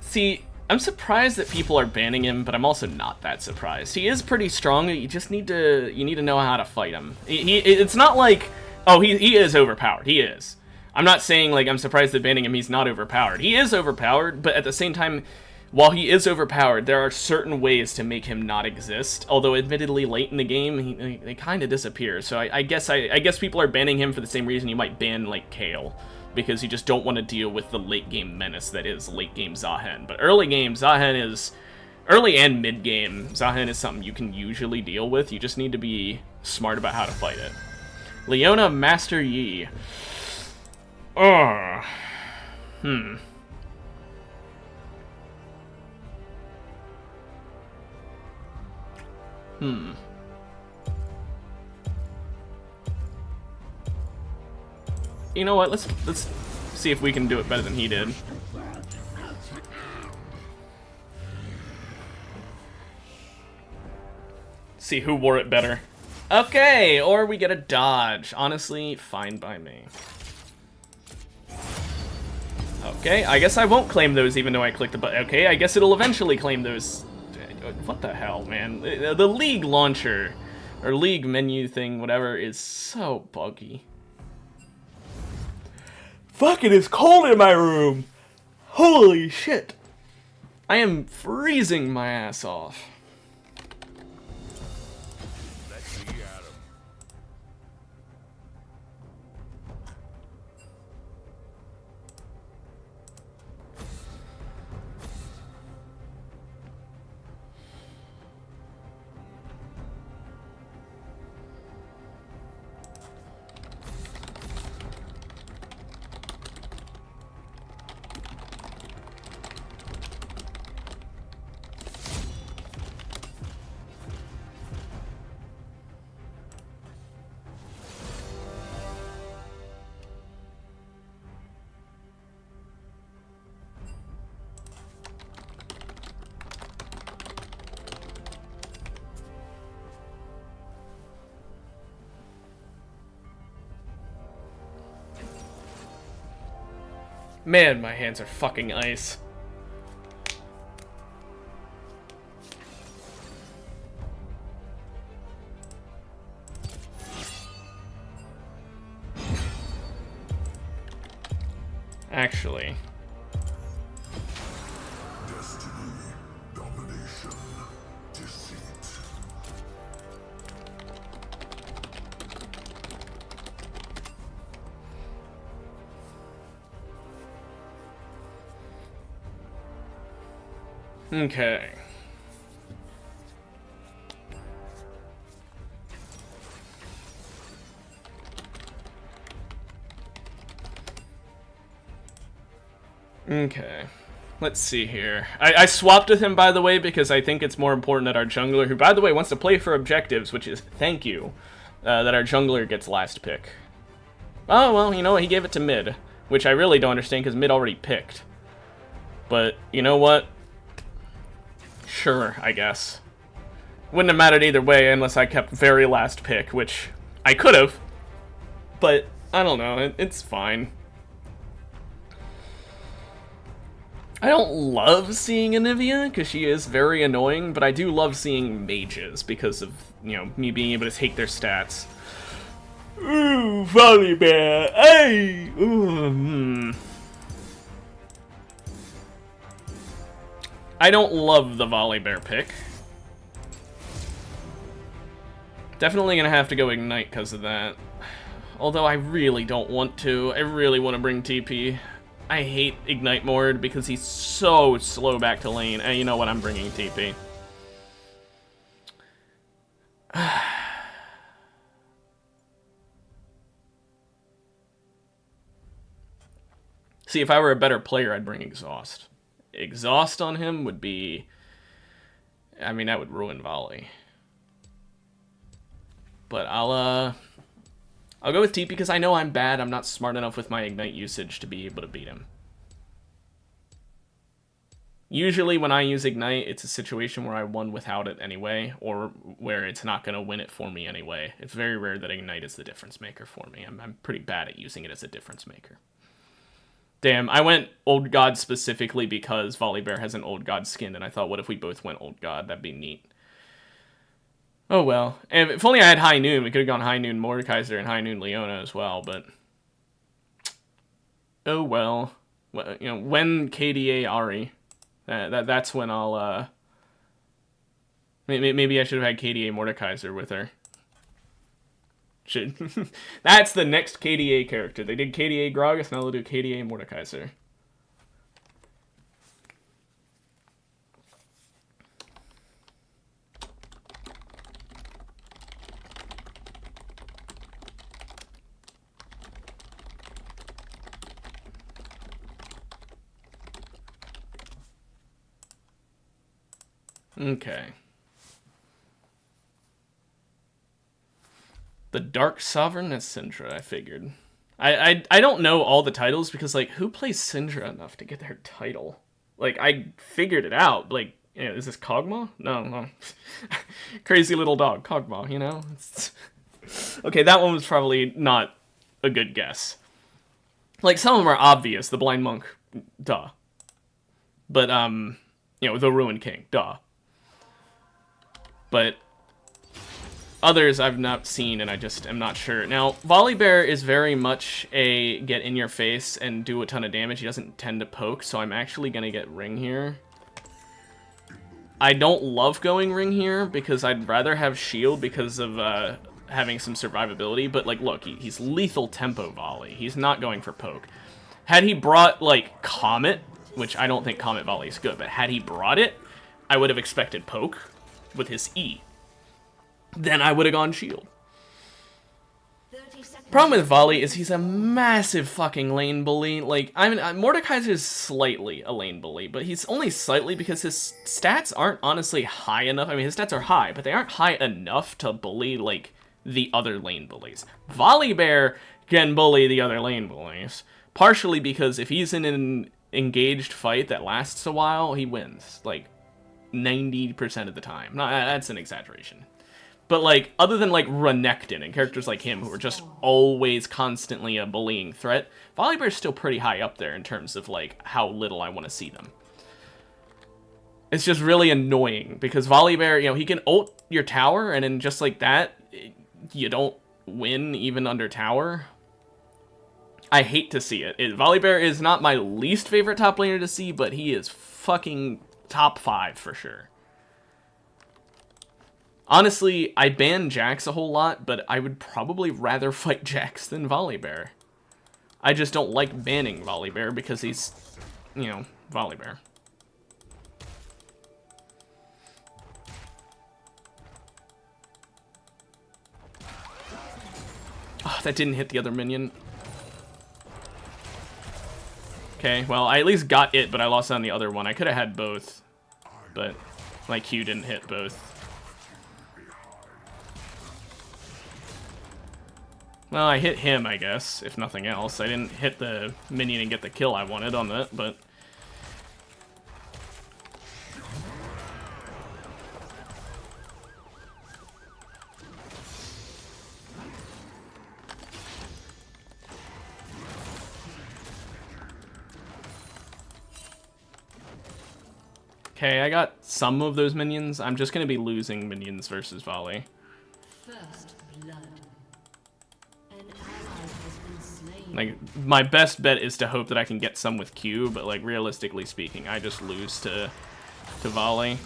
See, I'm surprised that people are banning him, but I'm also not that surprised. He is pretty strong. You just need to know how to fight him. It's not like, oh, he is overpowered. He is. I'm not saying like I'm surprised that banning him he's not overpowered. He is overpowered, but at the same time, while he is overpowered, there are certain ways to make him not exist. Although admittedly late in the game, they kind of disappear. So I guess people are banning him for the same reason you might ban like Kale. Because you just don't want to deal with the late-game menace that is late-game Zahen. But early-game, Zahen is... Early and mid-game, Zahen is something you can usually deal with. You just need to be smart about how to fight it. Leona Master Yi. Ugh. You know what? Let's see if we can do it better than he did. See who wore it better. Okay, or we get a dodge. Honestly, fine by me. Okay, I guess I won't claim those even though I clicked the button. Okay, I guess it'll eventually claim those. What the hell, man? The League launcher, or League menu thing, whatever, is so buggy. Fuck, it is cold in my room! Holy shit! I am freezing my ass off. Man, my hands are fucking ice. Actually. Destiny, domination, deceit. Okay. Okay. Let's see here. I swapped with him, by the way, because I think it's more important that our jungler, who, by the way, wants to play for objectives, which is, thank you, that our jungler gets last pick. Oh, well, you know what? He gave it to mid, which I really don't understand because mid already picked. But, you know what? Sure, I guess. Wouldn't have mattered either way unless I kept very last pick, which I could have. But, I don't know. It's fine. I don't love seeing Anivia, because she is very annoying, but I do love seeing mages, because of, you know, me being able to take their stats. Ooh, Volibear! Hey! Ooh, I don't love the Volibear pick. Definitely gonna have to go Ignite because of that. Although I really don't want to. I really want to bring TP. I hate Ignite Mord because he's so slow back to lane. And you know what? I'm bringing TP. See, if I were a better player, I'd bring Exhaust. Exhaust on him would be... I mean, that would ruin Volley. But I'll go with TP because I know I'm bad. I'm not smart enough with my Ignite usage to be able to beat him. Usually when I use Ignite, it's a situation where I won without it anyway, or where it's not going to win it for me anyway. It's very rare that Ignite is the difference maker for me. I'm pretty bad at using it as a difference maker. Damn, I went Old God specifically because Volibear has an Old God skin, and I thought, what if we both went Old God? That'd be neat. Oh well. And if only I had High Noon, we could have gone High Noon Mordekaiser and High Noon Leona as well, but... Oh well. You know, when KDA Ari, that's when I'll, maybe I should have had KDA Mordekaiser with her. Should. That's the next KDA character. They did KDA Gragas, now they'll do KDA Mordekaiser. Okay. The Dark Sovereign is Syndra, I figured. I don't know all the titles because, like, who plays Syndra enough to get their title? Like, I figured it out. Like, you know, is this Kog'Maw? No. Crazy little dog, Kog'Maw, you know? Okay, that one was probably not a good guess. Like, some of them are obvious. The Blind Monk, duh. But, you know, the Ruined King, duh. But others I've not seen, and I just am not sure. Now, Volibear is very much a get in your face and do a ton of damage. He doesn't tend to poke, so I'm actually going to get Ring here. I don't love going Ring here because I'd rather have Shield because of having some survivability. But, like, look, he's lethal tempo volley. He's not going for poke. Had he brought, like, Comet, which I don't think Comet volley is good, but had he brought it, I would have expected poke with his E. Then I would have gone Shield. Problem with Volley is he's a massive fucking lane bully. Like, I mean, Mordekaiser is slightly a lane bully, but he's only slightly because his stats aren't honestly high enough. I mean, his stats are high, but they aren't high enough to bully, like, the other lane bullies. Volibear can bully the other lane bullies, partially because if he's in an engaged fight that lasts a while, he wins. Like, 90% of the time. No, that's an exaggeration. But, like, other than, like, Renekton and characters like him who are just always constantly a bullying threat, Volibear's still pretty high up there in terms of, like, how little I want to see them. It's just really annoying, because Volibear, you know, he can ult your tower, and then just like that, you don't win even under tower. I hate to see it. Volibear is not my least favorite top laner to see, but he is fucking top 5 for sure. Honestly, I ban Jax a whole lot, but I would probably rather fight Jax than Volibear. I just don't like banning Volibear because he's, you know, Volibear. Oh, that didn't hit the other minion. Okay, well, I at least got it, but I lost on the other one. I could have had both, but my Q didn't hit both. Well, I hit him, I guess, if nothing else. I didn't hit the minion and get the kill I wanted on that, but... Okay, I got some of those minions. I'm just going to be losing minions versus volley. First blood. An ally has been slain. Like, my best bet is to hope that I can get some with Q, but, like, realistically speaking, I just lose to volley.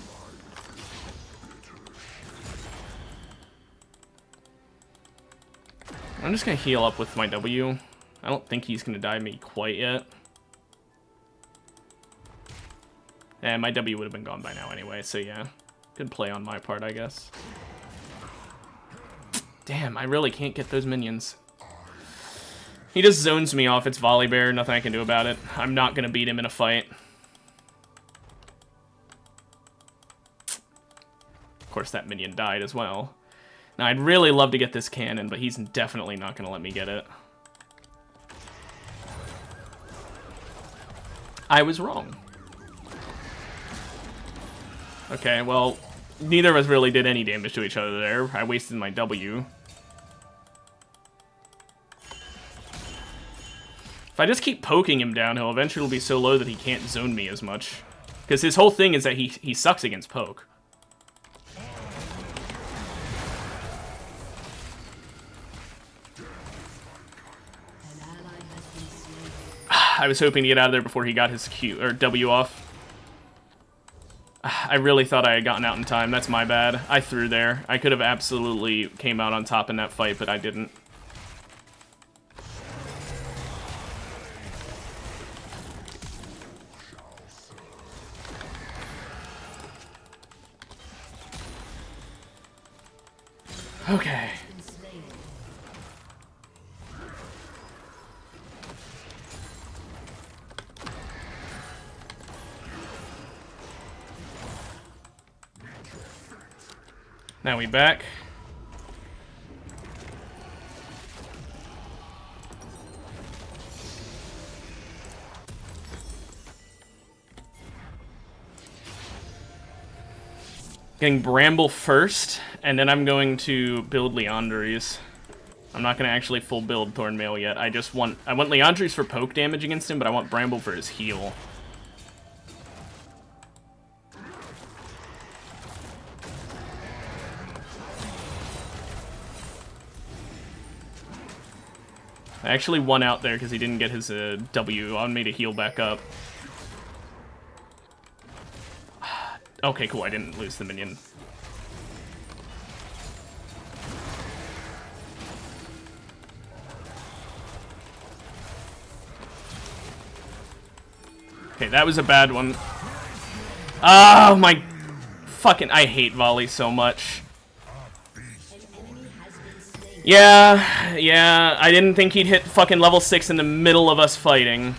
I'm just going to heal up with my W. I don't think he's going to die me quite yet. And my W would have been gone by now anyway, so yeah. Good play on my part, I guess. Damn, I really can't get those minions. He just zones me off. It's Volibear. Nothing I can do about it. I'm not going to beat him in a fight. Of course, that minion died as well. Now, I'd really love to get this cannon, but he's definitely not going to let me get it. I was wrong. Okay, well, neither of us really did any damage to each other there. I wasted my W. If I just keep poking him down, he'll eventually be so low that he can't zone me as much. Because his whole thing is that he sucks against poke. An ally has been slain. I was hoping to get out of there before he got his Q or W off. I really thought I had gotten out in time. That's my bad. I threw there. I could have absolutely came out on top in that fight, but I didn't. Okay. Been slain. Now we back. Getting Bramble first, and then I'm going to build Leandries. I'm not going to actually full build Thornmail yet. I want Leandries for poke damage against him, but I want Bramble for his heal. I actually won out there because he didn't get his W on me to heal back up. Okay, cool, I didn't lose the minion. Okay, that was a bad one. Oh my fucking, I hate volley so much. Yeah, I didn't think he'd hit fucking level 6 in the middle of us fighting.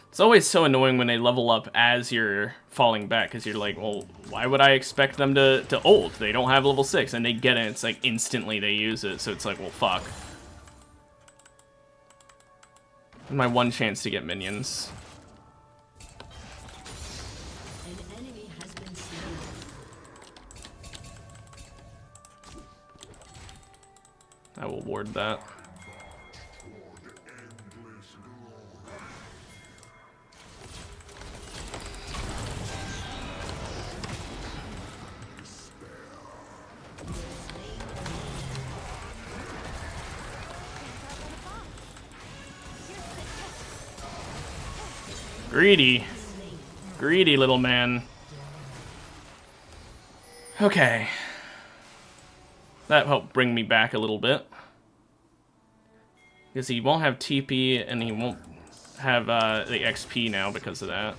It's always so annoying when they level up as you're falling back, because you're like, well, why would I expect them to ult? They don't have level 6, and they get it, it's like instantly they use it, so it's like, well, fuck. My one chance to get minions. An enemy has been slain. I will ward that. Greedy. Greedy little man. Okay. That helped bring me back a little bit. Because he won't have TP and he won't have the XP now because of that.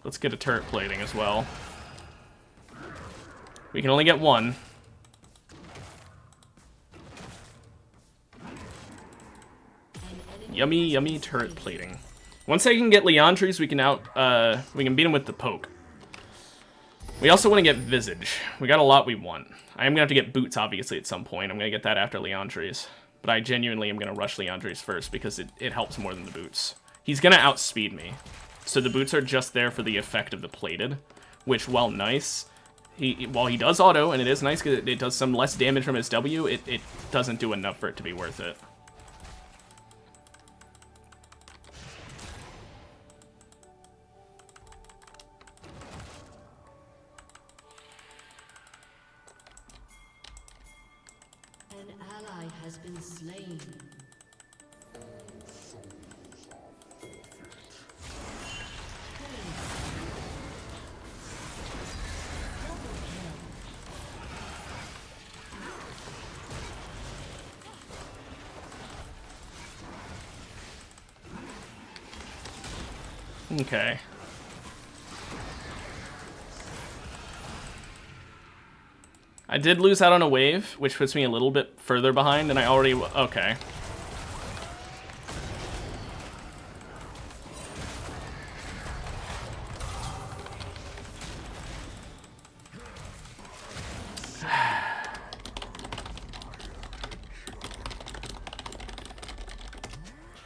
Let's get a turret plating as well. We can only get one. Yummy, yummy turret plating. Once I can get Leandries, we can beat him with the poke. We also want to get Visage. We got a lot we want. I am gonna have to get Boots, obviously, at some point. I'm gonna get that after Leandries. But I genuinely am gonna rush Leandries first because it helps more than the Boots. He's gonna outspeed me. So the Boots are just there for the effect of the plated, which, while nice, while he does auto, and it is nice because it does some less damage from his W, it doesn't do enough for it to be worth it. An ally has been slain. Okay. I did lose out on a wave, which puts me a little bit further behind, and I already... Okay.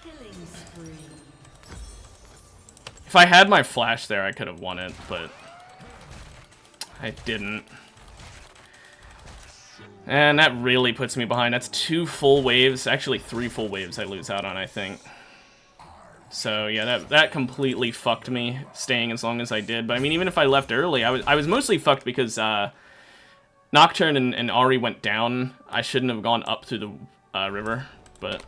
Killing spree. If I had my flash there, I could have won it, but I didn't. And that really puts me behind. That's 2 full waves, actually 3 full waves I lose out on, I think. So yeah, that completely fucked me, staying as long as I did. But I mean, even if I left early, I was mostly fucked because Nocturne and Ahri went down. I shouldn't have gone up through the river, but...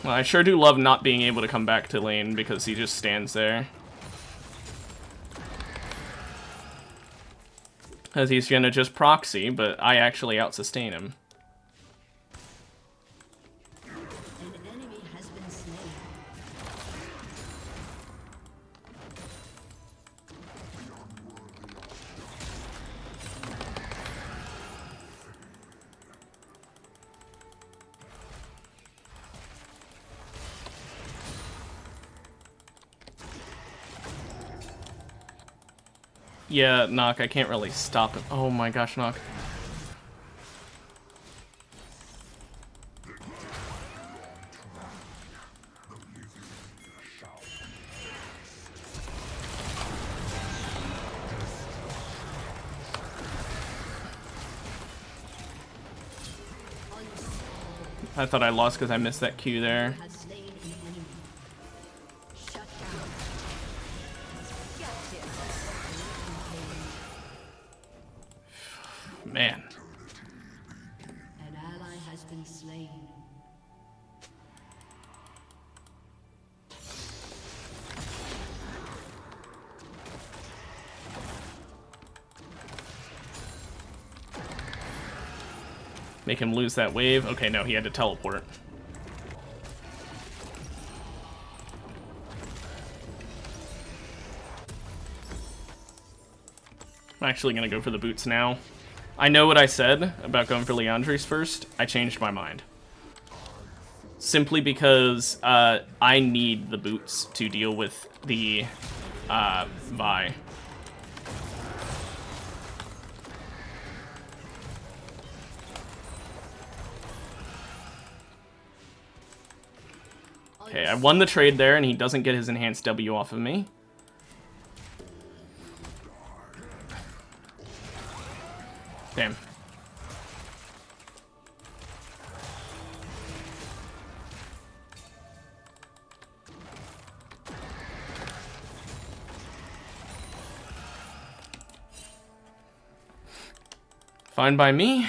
Well, I sure do love not being able to come back to lane because he just stands there. Because he's gonna just proxy, but I actually out-sustain him. An enemy has been slain. Yeah, Nock, I can't really stop him. Oh my gosh, Nock. I thought I lost because I missed that Q there. Has slain an enemy. Shut down. Man. An ally has been slain. Make him lose that wave. Okay, no, he had to teleport. actually going to go for the boots now. I know what I said about going for Leandri's first. I changed my mind. Simply because I need the boots to deal with the Vi. Okay, I won the trade there, and he doesn't get his enhanced W off of me. Damn. Fine by me.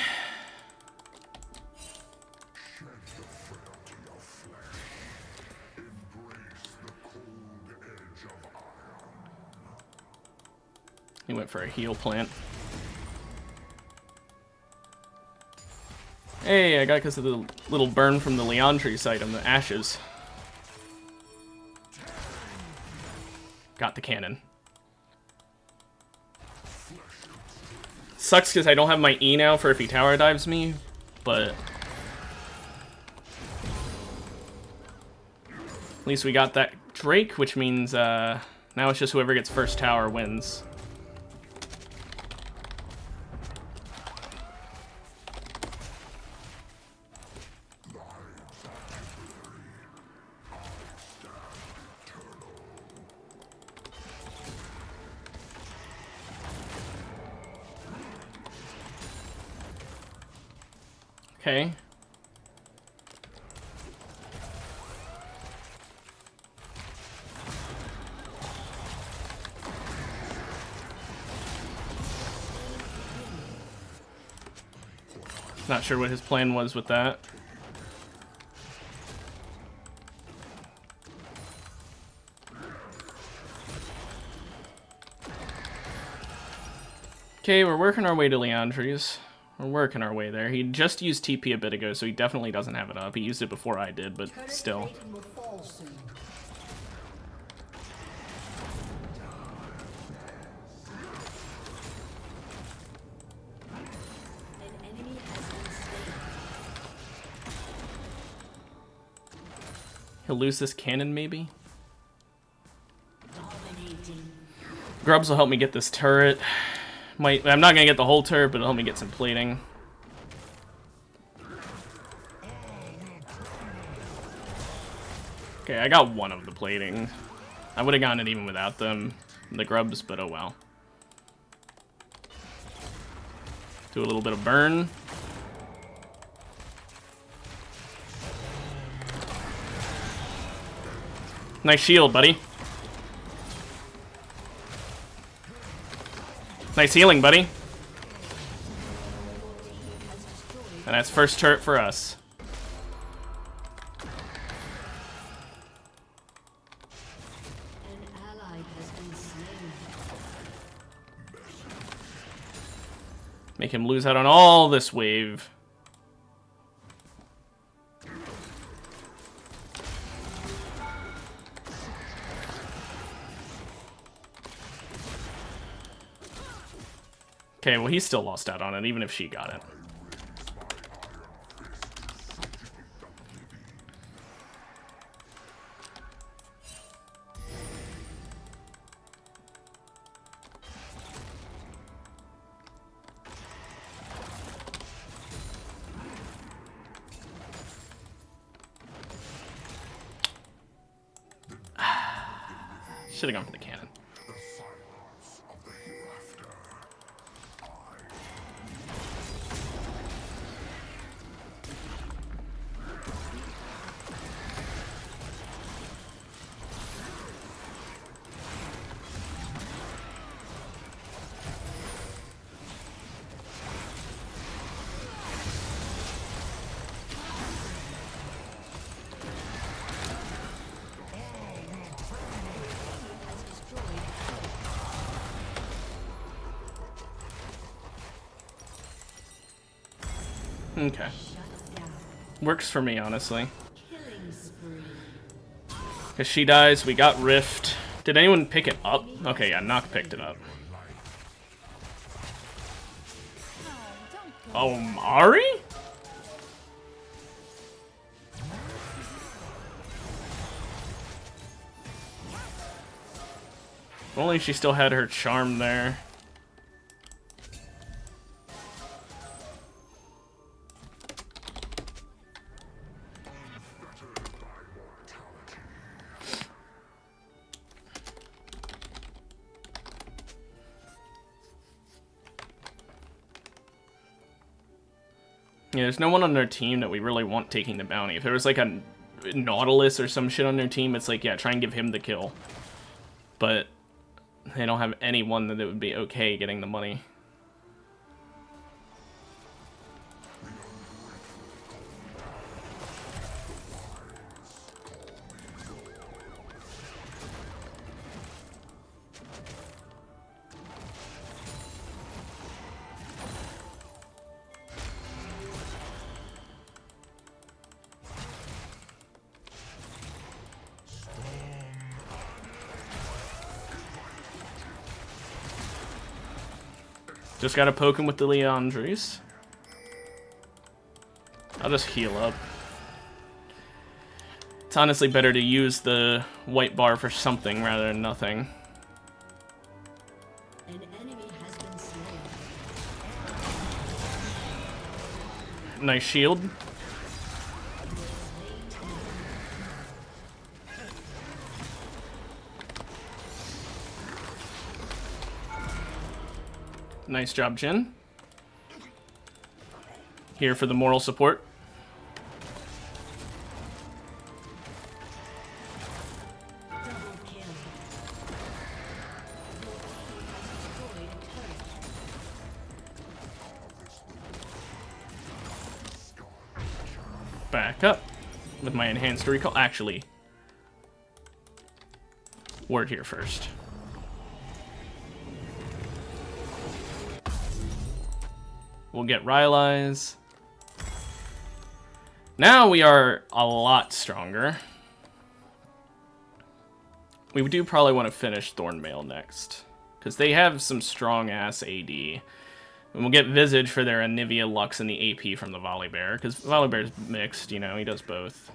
He went for a heal plant. Hey, I got it because of the little burn from the Leandri's item, the ashes. Got the cannon. Sucks because I don't have my E now for if he tower dives me, but at least we got that Drake, which means now it's just whoever gets first tower wins. Okay. Not sure what his plan was with that. Okay, we're working our way to Leandri's. We're working our way there. He just used TP a bit ago, so he definitely doesn't have it up. He used it before I did, but still. He'll lose this cannon, maybe? Grubs will help me get this turret. I'm not gonna get the whole turret, but it'll help me get some plating. Okay, I got one of the plating. I would have gotten it even without them, the grubs, but oh well. Do a little bit of burn. Nice shield, buddy. Nice healing, buddy. And that's first turret for us. An ally has been slain. Make him lose out on all this wave. Okay, well, he still lost out on it, even if she got it. Should have gone for the cannon. Okay. Works for me, honestly. Because she dies, we got Rift. Did anyone pick it up? Okay, yeah, Nock picked it up. Oh, Mari? If only she still had her charm there. Yeah, there's no one on their team that we really want taking the bounty. If there was like a Nautilus or some shit on their team, it's like, yeah, try and give him the kill. But they don't have anyone that it would be okay getting the money. Just gotta poke him with the Leandres. I'll just heal up. It's honestly better to use the white bar for something rather than nothing. An enemy has been slain. Nice shield. Nice job, Jin. Here for the moral support. Double kill. Your team has destroyed a turret. Back up with my enhanced recall. Actually, word here first. We'll get Rylai's. Now we are a lot stronger. We do probably want to finish Thornmail next, because they have some strong-ass AD. And we'll get Visage for their Anivia, Lux, and the AP from the Volibear, because Volibear's mixed, you know, he does both.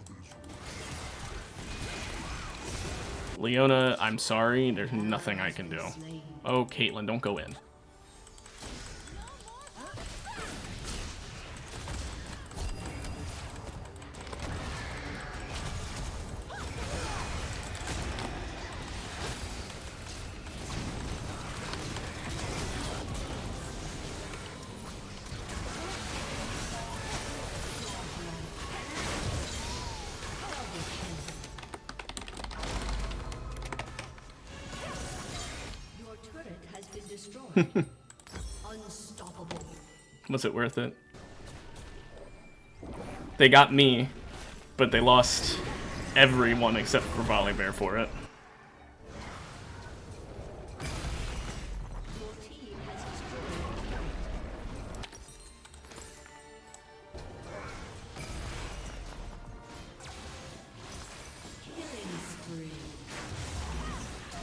Leona, I'm sorry, there's nothing I can do. Oh, Caitlyn, don't go in. Your turret has been destroyed. Unstoppable. Was it worth it? They got me, but they lost everyone except for Volibear for it. Your team has destroyed a turret. Killing spree.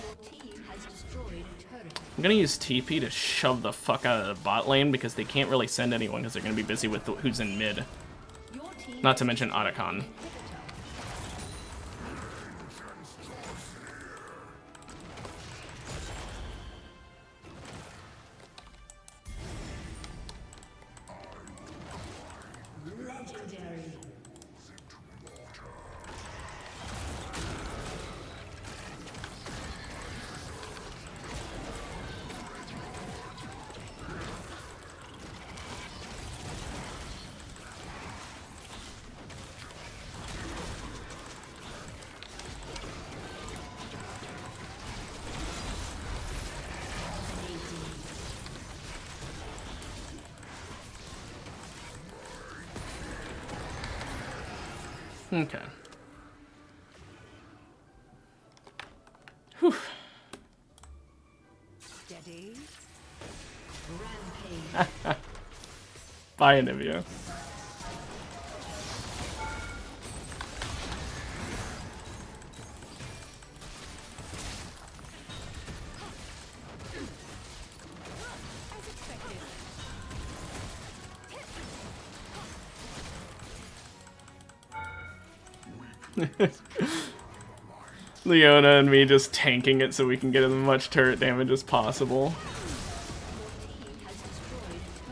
Your team has destroyed a turret. I'm gonna use TP to shove the fuck out of the bot lane because they can't really send anyone because they're gonna be busy with who's in mid. Your team Not to mention Otacon. legendary. Okay. Whew. Steady. Rampage. Bye, Anivia. Leona and me just tanking it so we can get as much turret damage as possible. Your team has destroyed a turret.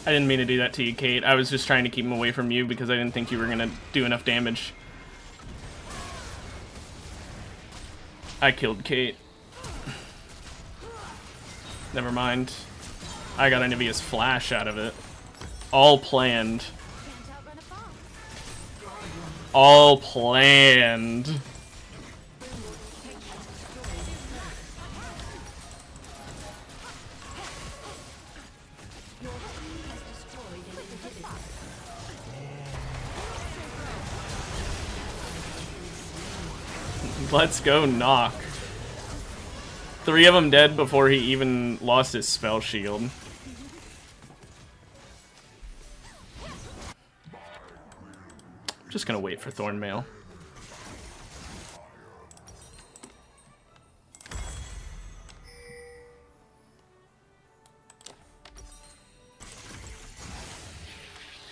I didn't mean to do that to you, Kate. I was just trying to keep him away from you because I didn't think you were gonna do enough damage. I killed Kate. Never mind. I got Anivia's flash out of it. All planned. Can't outrun a fox. All planned. Your team has destroyed an inhibitor. Let's go, knock. 3 of them dead before he even lost his spell shield. Just gonna wait for Thornmail.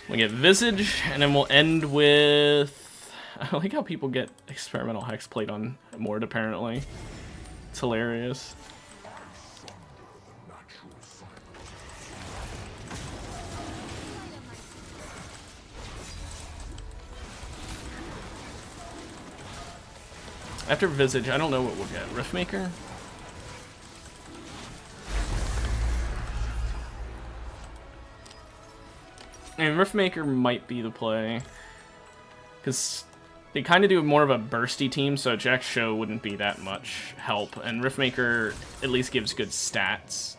We'll get Visage, and then we'll end with... I like how people get Experimental Hexplate on Mord, apparently. It's hilarious. After Visage, I don't know what we'll get. Riftmaker? And Riftmaker might be the play. Because they kind of do more of a bursty team, so Jack's show wouldn't be that much help. And Riftmaker at least gives good stats.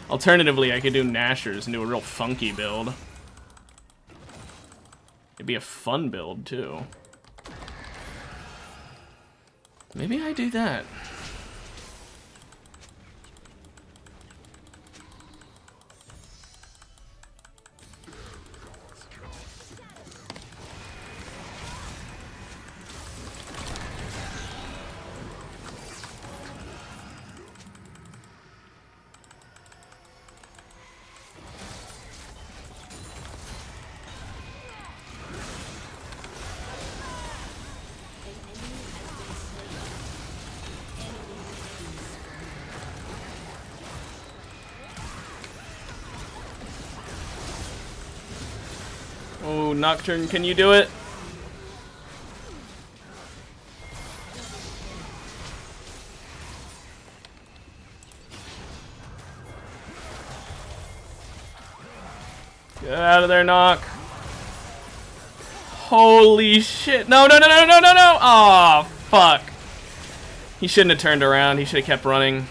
Alternatively, I could do Nashers and do a real funky build. It'd be a fun build, too. Maybe I do that. Oh, Nocturne, can you do it? Get out of there, Nock. Holy shit. No, no, no, no, no, no, no. Aw, fuck. He shouldn't have turned around. He should have kept running.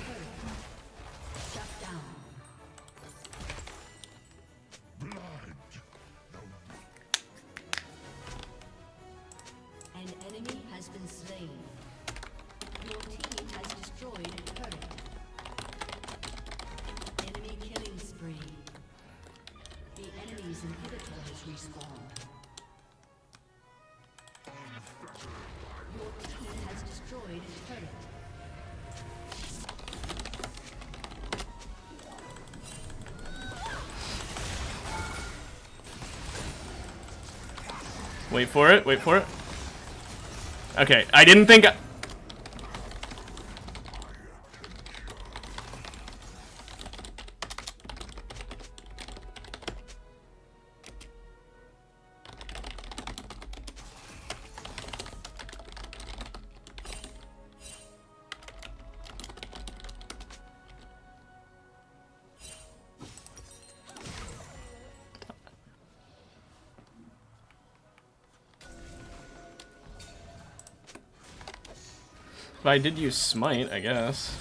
Shut down. An enemy has been slain. Your team has destroyed a turret. Enemy killing spree. The enemy's inhibitor has respawned. Your team has destroyed a turret. Wait for it, wait for it. Okay, I didn't think I... But I did use Smite, I guess.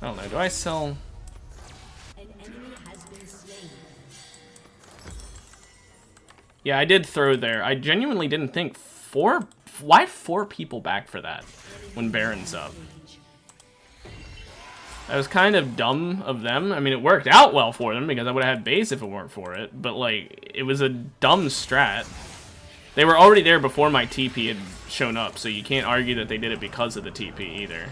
I don't know, do I sell... An enemy has been slain. Yeah, I did throw there. I genuinely didn't think four... Why 4 people back for that when Baron's up? That was kind of dumb of them. I mean, it worked out well for them because I would have had base if it weren't for it. But, like, it was a dumb strat. They were already there before my TP had shown up, so you can't argue that they did it because of the TP either.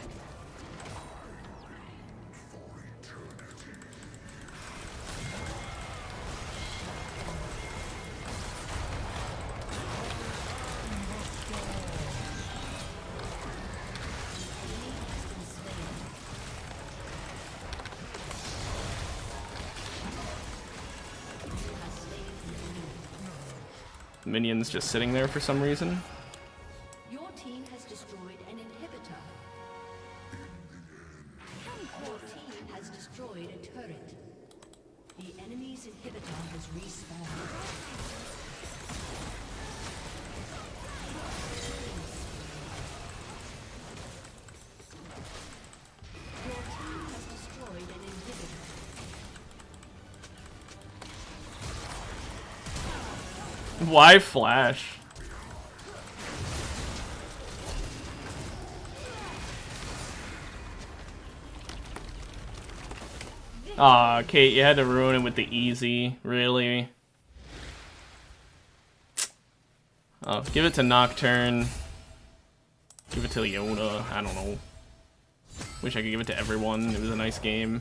Minions just sitting there for some reason. Your team has destroyed an inhibitor. Your team has destroyed a turret. The enemy's inhibitor has respawned. Your team has destroyed an inhibitor. Why flash? Aw, Kate, you had to ruin it with the easy, really? Oh, give it to Nocturne. Give it to Leona, I don't know. Wish I could give it to everyone, it was a nice game.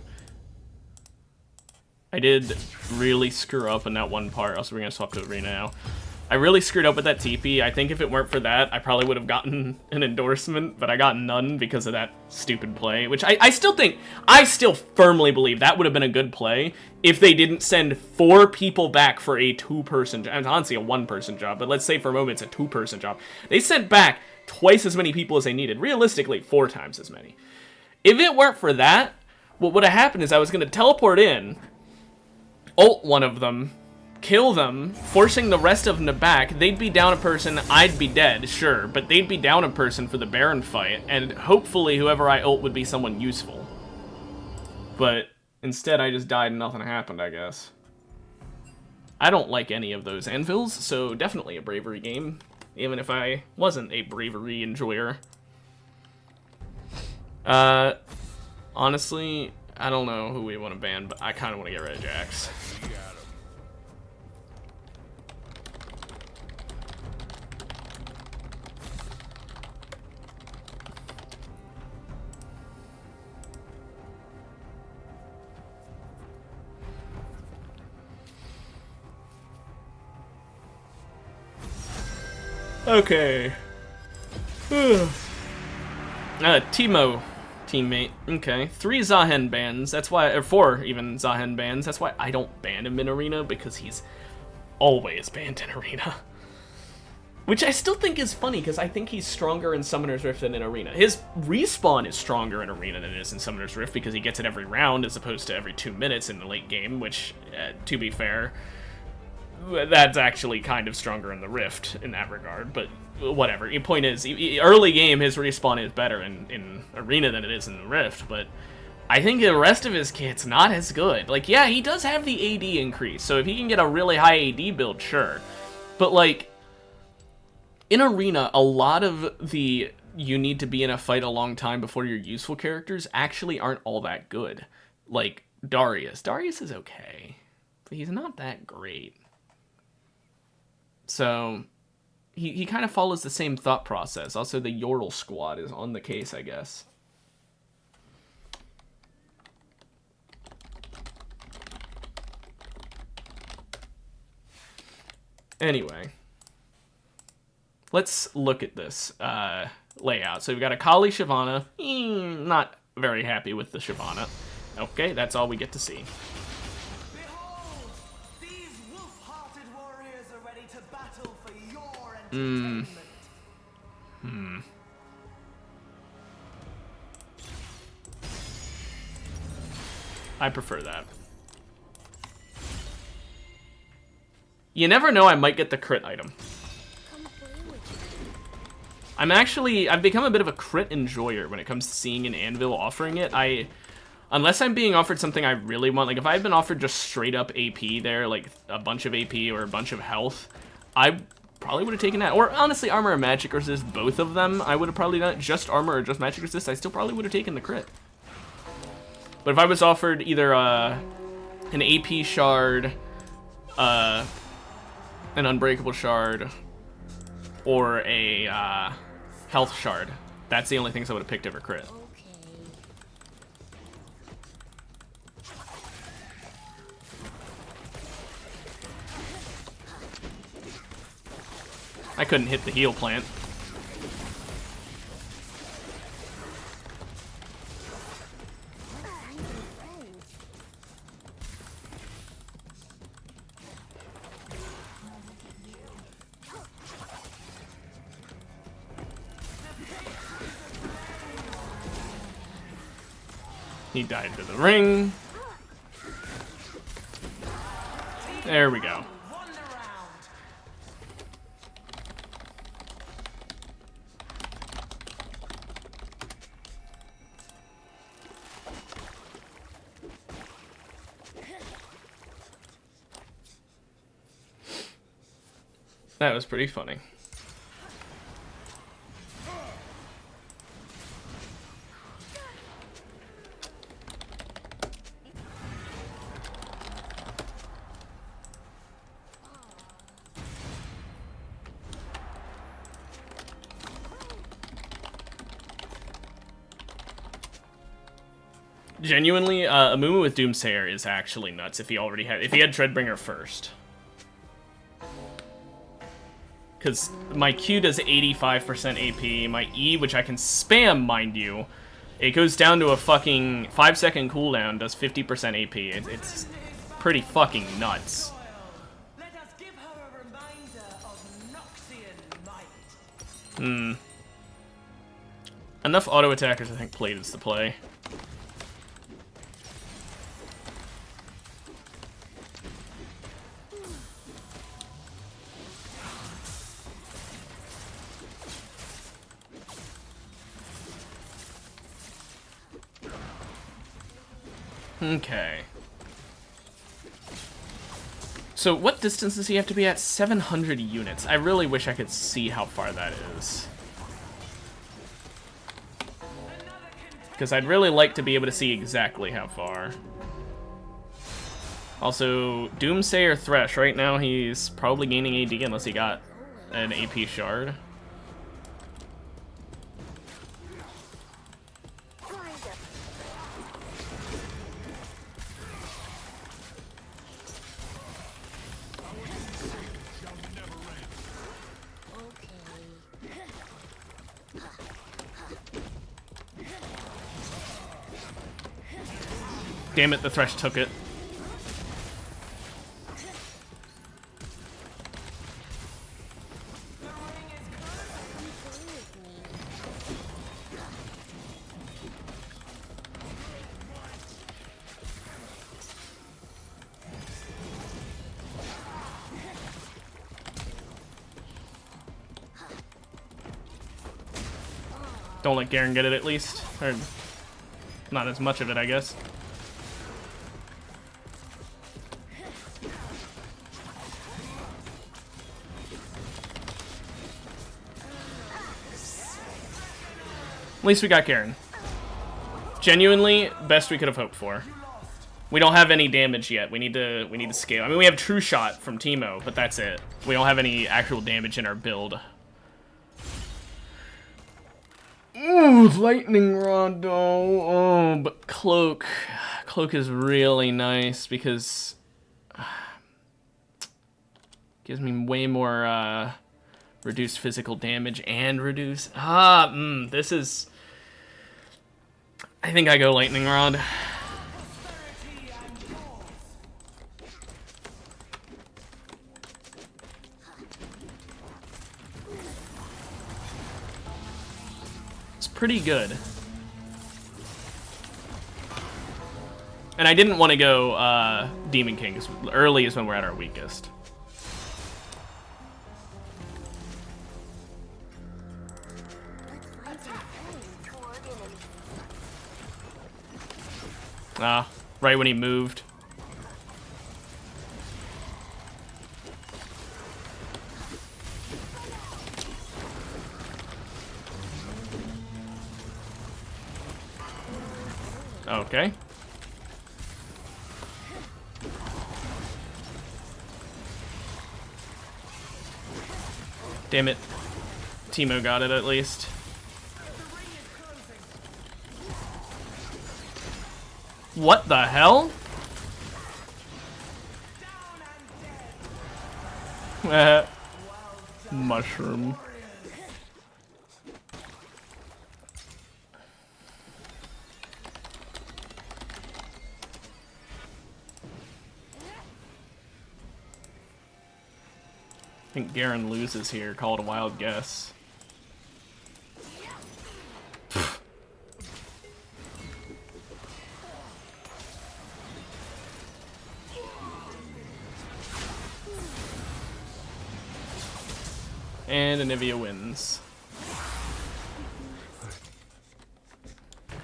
I did really screw up in that one part. Also, we're gonna swap to Arena now. I really screwed up with that TP. I think if it weren't for that, I probably would have gotten an endorsement, but I got none because of that stupid play, which I still firmly believe that would have been a good play if they didn't send 4 people back for a 2-person job. It's honestly a 1-person job, but let's say for a moment it's a 2-person job. They sent back twice as many people as they needed. Realistically, 4 times as many. If it weren't for that, what would have happened is I was going to teleport in, ult one of them, kill them, forcing the rest of them back. They'd be down a person, I'd be dead, sure, but they'd be down a person for the Baron fight, and hopefully whoever I ult would be someone useful. But instead I just died and nothing happened, I guess. I don't like any of those anvils, so definitely a bravery game, even if I wasn't a bravery enjoyer. Honestly, I don't know who we want to ban, but I kind of want to get rid of Jax. Okay. Teemo. Teammate. Okay. 3 Zahen bans. That's why, or 4 even Zahen bans. That's why I don't ban him in Arena, because he's always banned in Arena. Which I still think is funny, because I think he's stronger in Summoner's Rift than in Arena. His respawn is stronger in Arena than it is in Summoner's Rift, because he gets it every round as opposed to every 2 minutes in the late game, which, to be fair, that's actually kind of stronger in the Rift in that regard, but whatever. The point is, early game, his respawn is better in Arena than it is in the Rift, but I think the rest of his kit's not as good. Like, yeah, he does have the AD increase, so if he can get a really high AD build, sure. But, like, in Arena, a lot of the you need to be in a fight a long time before your useful characters actually aren't all that good. Like, Darius. Darius is okay, but he's not that great. So, he kind of follows the same thought process. Also, the Yordle squad is on the case, I guess. Anyway. Let's look at this layout. So we've got a Kali Shyvana. Not very happy with the Shyvana. Okay, that's all we get to see. Behold, these wolf-hearted warriors are ready to battle for your entertainment. I prefer that. You never know, I might get the crit item. I've become a bit of a crit enjoyer when it comes to seeing an anvil offering it. Unless I'm being offered something I really want, like if I had been offered just straight up AP there, like a bunch of AP or a bunch of health, I probably would have taken that. Or honestly, armor and magic resist, both of them, I would have probably done just armor or just magic resist. I still probably would have taken the crit. But if I was offered either an AP shard, an unbreakable shard, or a health shard, that's the only things I would have picked over crit. Okay. I couldn't hit the heal plant. He died to the ring. There we go. That was pretty funny. Genuinely, a Mumu with Doomsayer is actually nuts if he had Treadbringer first. Because my Q does 85% AP, my E, which I can spam, mind you, it goes down to a fucking 5-second cooldown, does 50% AP. It's pretty fucking nuts. Let us give her a reminder of Noxian might. Enough auto attackers, I think, played is the play. Okay. So what distance does he have to be at? 700 units. I really wish I could see how far that is. Because I'd really like to be able to see exactly how far. Also, Doomsayer Thresh. Right now he's probably gaining AD unless he got an AP shard. Damn it, the Thresh took it. Don't let Garen get it at least. Or not as much of it, I guess. At least we got Garen. Genuinely, best we could have hoped for. We don't have any damage yet. We need to scale. I mean, we have True Shot from Teemo, but that's it. We don't have any actual damage in our build. Ooh, Lightning Rod though. Oh, but Cloak. Cloak is really nice because gives me way more reduced physical damage and reduce. This is. I think I go Lightning Rod. It's pretty good. And I didn't want to go Demon King, 'cause early is when we're at our weakest. Right when he moved. Okay. Damn it. Teemo got it at least. What the hell? Mushroom. I think Garen loses here. Call it a wild guess. And Anivia wins.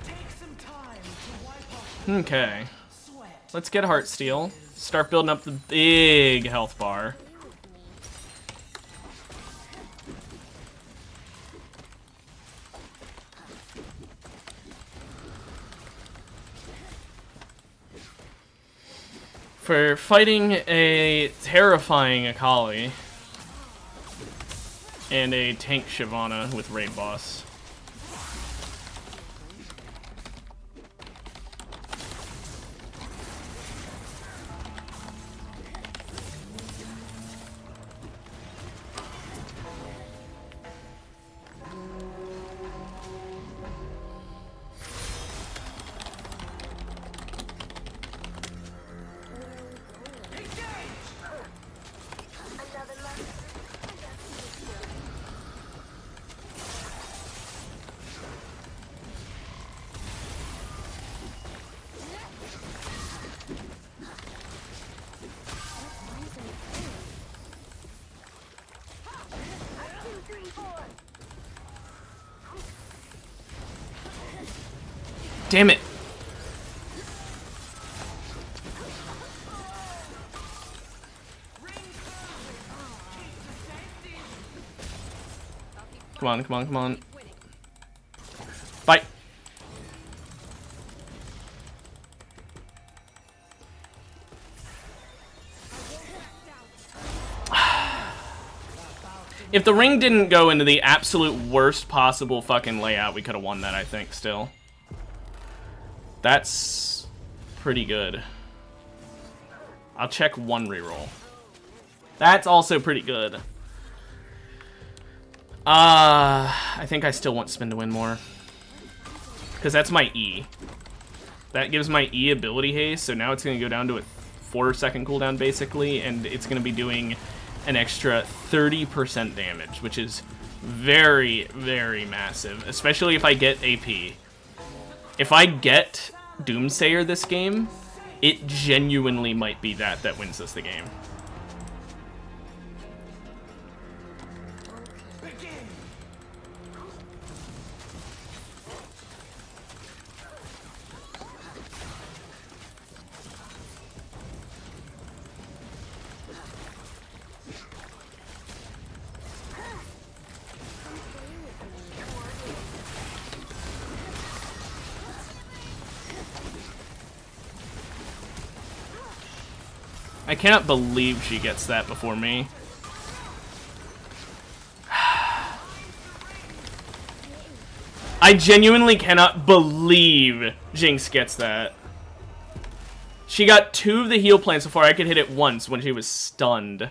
Take some time to wipe off Okay. sweat. Let's get Heartsteel. Start building up the big health bar. For fighting a terrifying Akali and a tank Shyvana with Raid Boss. Damn it! Come on, come on, come on. Fight! If the ring didn't go into the absolute worst possible fucking layout, we could have won that, I think, still. That's pretty good. I'll check one reroll. That's also pretty good. I think I still want spin to win more. Because that's my E. That gives my E ability haste, so now it's going to go down to a 4-second cooldown, basically, and it's going to be doing an extra 30% damage, which is very, very massive, especially if I get AP. If I get Doomsayer this game, it genuinely might be that wins us the game. I cannot believe she gets that before me. I genuinely cannot believe Jinx gets that. She got 2 of the heal plants before I could hit it once when she was stunned.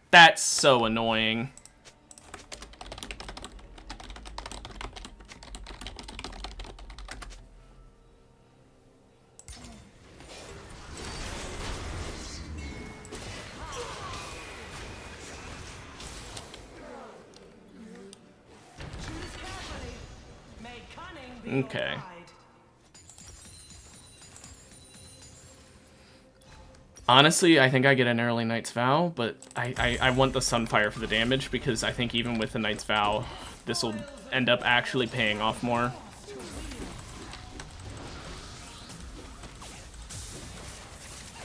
That's so annoying. Okay. Honestly, I think I get an early Knight's Vow, but I want the Sunfire for the damage, because I think even with the Knight's Vow, this will end up actually paying off more.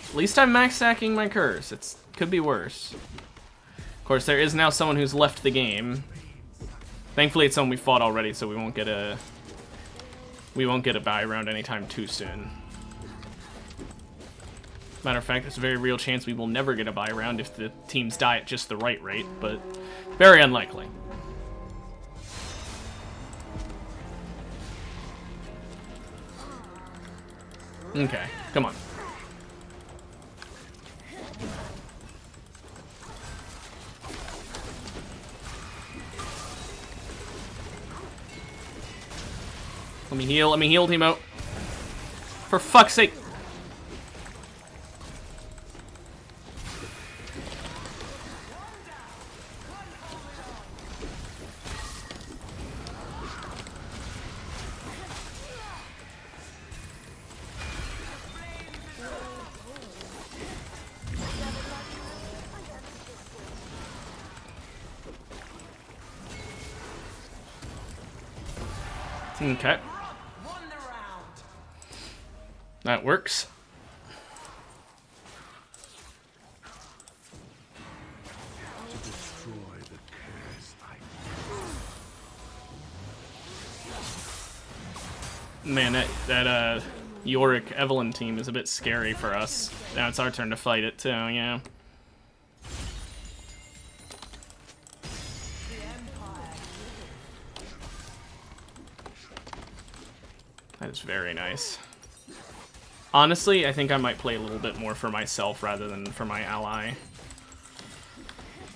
At least I'm max stacking my curse. It could be worse. Of course, there is now someone who's left the game. Thankfully, it's someone we fought already, so we won't get a we won't get a buy round anytime too soon. Matter of fact, there's a very real chance we will never get a buy round if the teams die at just the right rate, but very unlikely. Okay, come on. Let me heal, Timo. For fuck's sake. Okay. That works. Man, that Yorick Evelyn team is a bit scary for us. Now it's our turn to fight it too, yeah. That is very nice. Honestly, I think I might play a little bit more for myself rather than for my ally.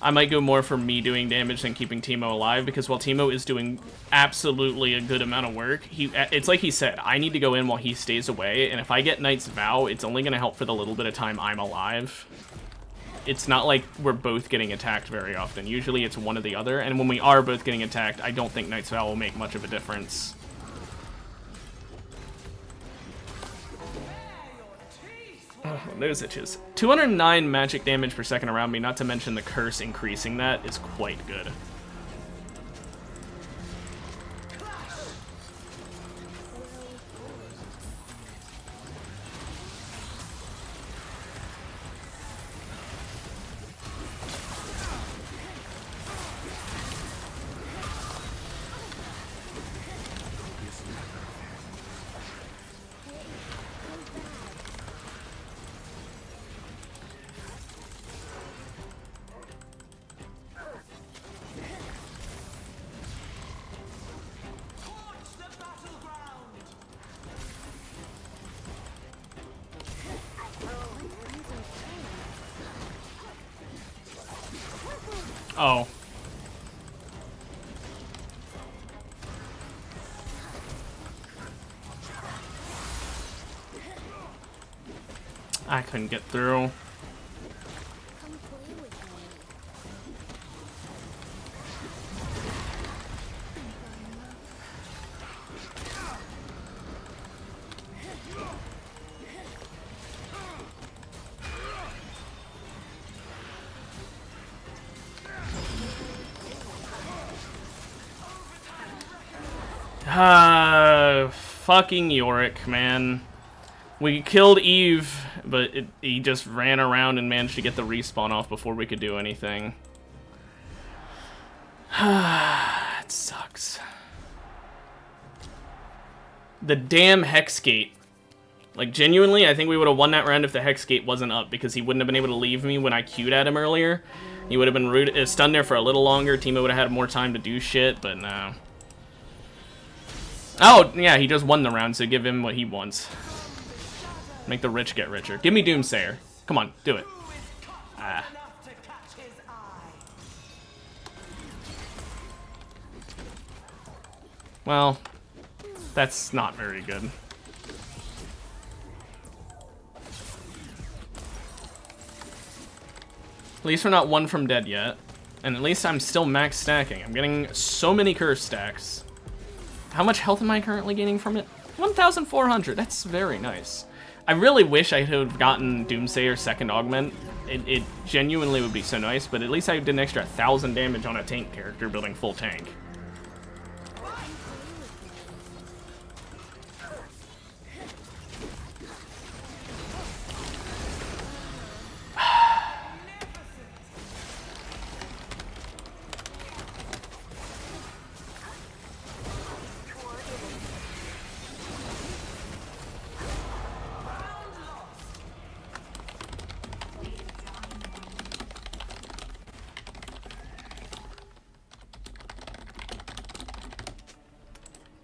I might go more for me doing damage than keeping Timo alive, because while Timo is doing absolutely a good amount of work, it's like he said, I need to go in while he stays away, and if I get Knight's Vow, it's only going to help for the little bit of time I'm alive. It's not like we're both getting attacked very often. Usually it's one or the other, and when we are both getting attacked, I don't think Knight's Vow will make much of a difference. Oh, those itches. 209 magic damage per second around me, not to mention the curse increasing that, is quite good. Oh. I couldn't get through. Fucking Yorick, man. We killed Eve, but he just ran around and managed to get the respawn off before we could do anything. It sucks. The damn Hex Gate. Like, genuinely, I think we would have won that round if the Hex Gate wasn't up, because he wouldn't have been able to leave me when I Q'd at him earlier. He would have been stunned there for a little longer. Timo would have had more time to do shit, but no. Oh, yeah, he just won the round, so give him what he wants. Make the rich get richer. Give me Doomsayer. Come on, do it. Ah. Well, that's not very good. At least we're not one from dead yet. And at least I'm still max stacking. I'm getting so many curse stacks. How much health am I currently gaining from it? 1,400. That's very nice. I really wish I could have gotten Doomsayer's second augment. It genuinely would be so nice, but at least I did an extra 1,000 damage on a tank character building full tank.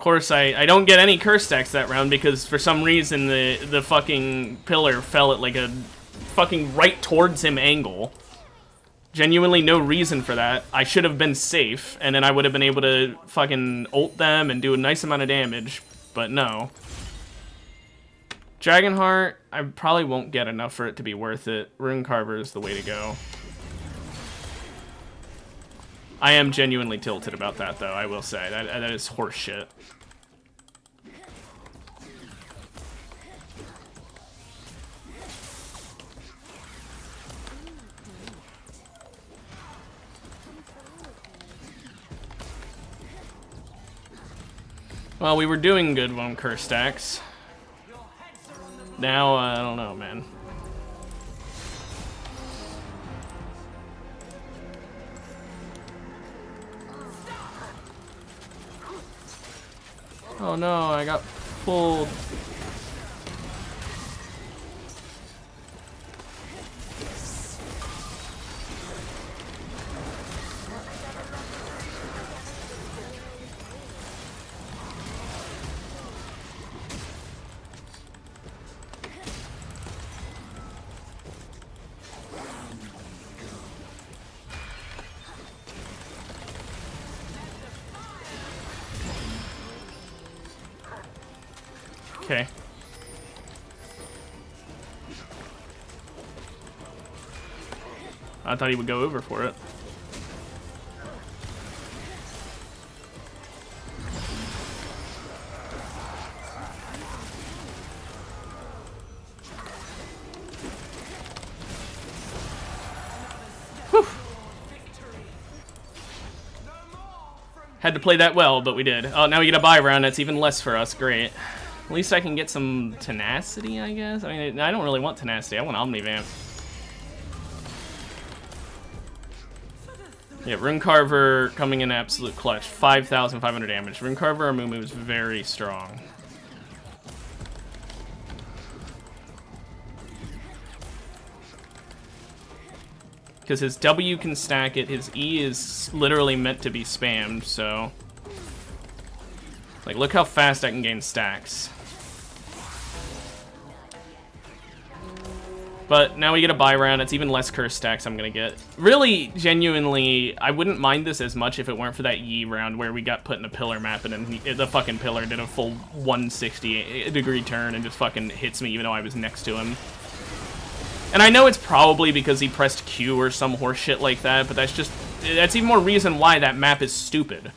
course, I don't get any curse stacks that round because for some reason the fucking pillar fell at like a fucking right towards him angle. Genuinely no reason for that. I should have been safe, and then I would have been able to fucking ult them and do a nice amount of damage, but no. Dragonheart, I probably won't get enough for it to be worth it. Rune Carver is the way to go. I am genuinely tilted about that, though, I will say. That is horseshit. Well, we were doing good on curse stacks. Now, I don't know, man. Oh no, I got pulled. Okay. I thought he would go over for it. Whew. Had to play that well, but we did. Oh, now we get a buy round. That's even less for us. Great. At least I can get some tenacity, I guess. I mean, I don't really want tenacity. I want Omnivamp. Yeah, Rune Carver coming in absolute clutch. 5,500 damage. Rune Carver Amumu is very strong. Because his W can stack it. His E is literally meant to be spammed, so... Like, look how fast I can gain stacks. But now we get a buy round. It's even less curse stacks I'm going to get. Really, genuinely, I wouldn't mind this as much if it weren't for that Yi round where we got put in a pillar map and then the fucking pillar did a full 160-degree turn and just fucking hits me even though I was next to him. And I know it's probably because he pressed Q or some horse shit like that, but that's even more reason why that map is stupid.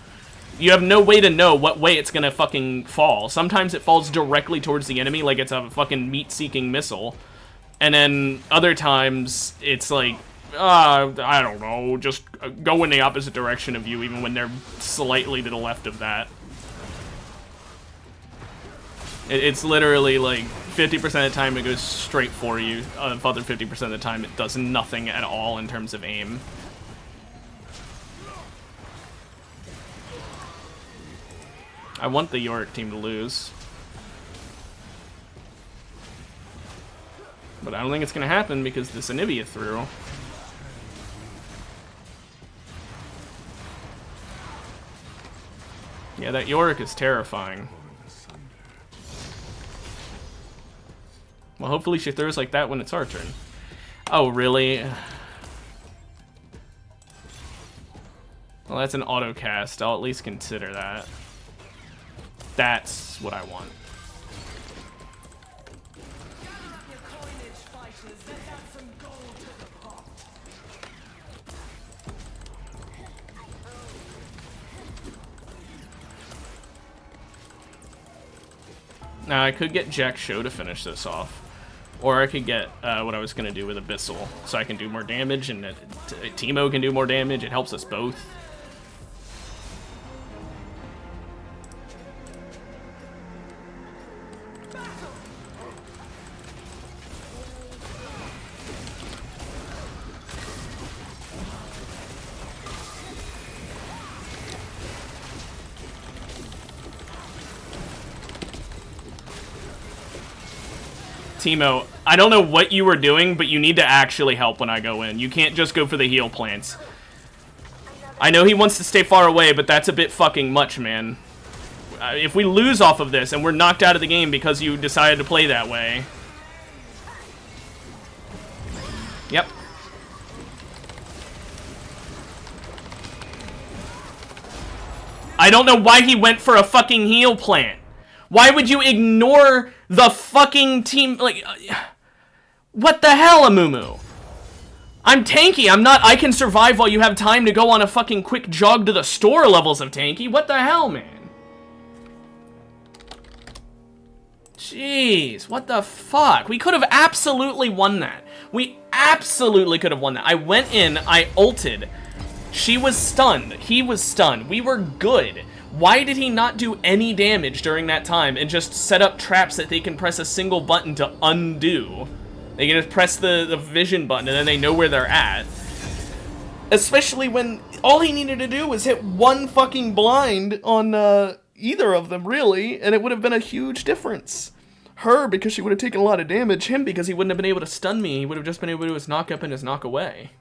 You have no way to know what way it's gonna fucking fall. Sometimes it falls directly towards the enemy like it's a fucking meat-seeking missile. And then other times it's like, I don't know, just go in the opposite direction of you even when they're slightly to the left of that. It's literally like 50% of the time it goes straight for you. The other 50% of the time it does nothing at all in terms of aim. I want the Yorick team to lose. But I don't think it's going to happen because this Anivia threw. Yeah, that Yorick is terrifying. Well, hopefully she throws like that when it's our turn. Oh, really? Well, that's an auto cast. I'll at least consider that. That's what I want. Now, I could get Jack Show to finish this off. Or I could get what I was going to do with Abyssal. So I can do more damage, and Teemo can do more damage. It helps us both. Teemo, I don't know what you were doing, but you need to actually help when I go in. You can't just go for the heal plants. I know he wants to stay far away, but that's a bit fucking much, man. if we lose off of this and we're knocked out of the game because you decided to play that way. Yep. I don't know why he went for a fucking heal plant. Why would you ignore the fucking team? Like, what the hell, Amumu? I'm tanky. I can survive while you have time to go on a fucking quick jog to the store levels of tanky. What the hell, man? Jeez, what the fuck? We could have absolutely won that. We absolutely could have won that. I went in, I ulted. She was stunned. He was stunned. We were good. Why did he not do any damage during that time and just set up traps that they can press a single button to undo? They can just press the vision button and then they know where they're at. Especially when all he needed to do was hit one fucking blind on either of them, really, and it would have been a huge difference. Her, because she would have taken a lot of damage. Him, because he wouldn't have been able to stun me. He would have just been able to do his knock up and his knock away.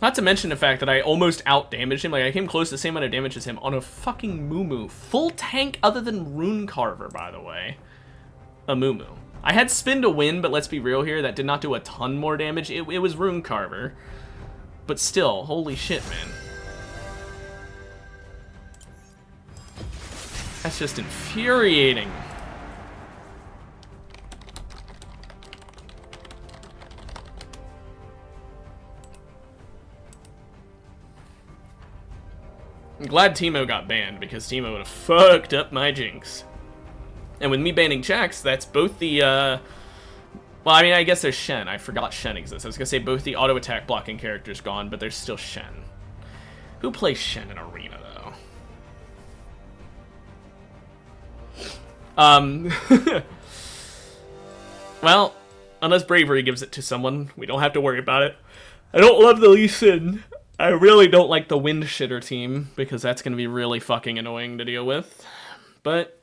Not to mention the fact that I almost out-damaged him. Like, I came close to the same amount of damage as him on a fucking Mumu. Full tank other than Rune Carver, by the way. A Mumu. I had spin to win, but let's be real here. That did not do a ton more damage. It was Rune Carver. But still, holy shit, man. That's just infuriating. I'm glad Teemo got banned, because Teemo would have fucked up my Jinx. And with me banning Jax, that's both the, well, I mean, I guess there's Shen. I forgot Shen exists. I was gonna say both the auto attack blocking characters gone, but there's still Shen. Who plays Shen in Arena, though? Well, unless Bravery gives it to someone, we don't have to worry about it. I don't love the Lee Sin. I really don't like the Wind Shitter team, because that's going to be really fucking annoying to deal with. But,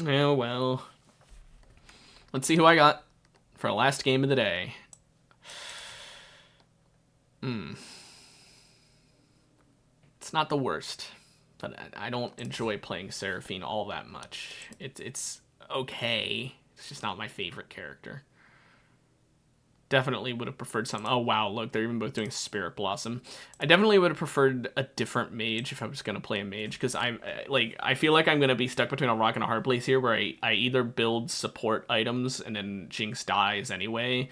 oh well. Let's see who I got for our last game of the day. It's not the worst, but I don't enjoy playing Seraphine all that much. It's okay. It's just not my favorite character. Definitely would have preferred some. Oh wow, look, they're even both doing Spirit Blossom. I definitely would have preferred a different mage if I was gonna play a mage, because I feel like I'm gonna be stuck between a rock and a hard place here, where I either build support items and then Jinx dies anyway,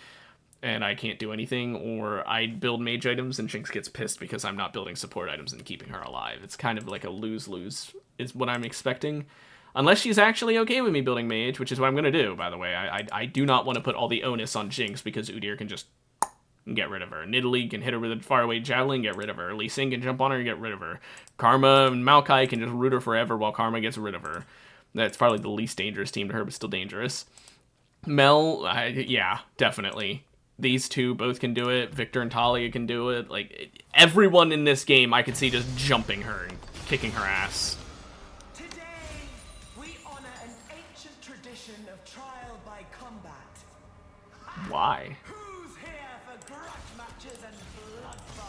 and I can't do anything, or I build mage items and Jinx gets pissed because I'm not building support items and keeping her alive. It's kind of like a lose-lose is what I'm expecting. Unless she's actually okay with me building mage, which is what I'm going to do, by the way. I do not want to put all the onus on Jinx, because Udyr can just get rid of her. Nidalee can hit her with a faraway javelin and get rid of her. Lee Sin can jump on her and get rid of her. Karma and Maokai can just root her forever while Karma gets rid of her. That's probably the least dangerous team to her, but still dangerous. Mel, yeah, definitely. These two both can do it. Victor and Talia can do it. Like, everyone in this game, I could see just jumping her and kicking her ass. Why?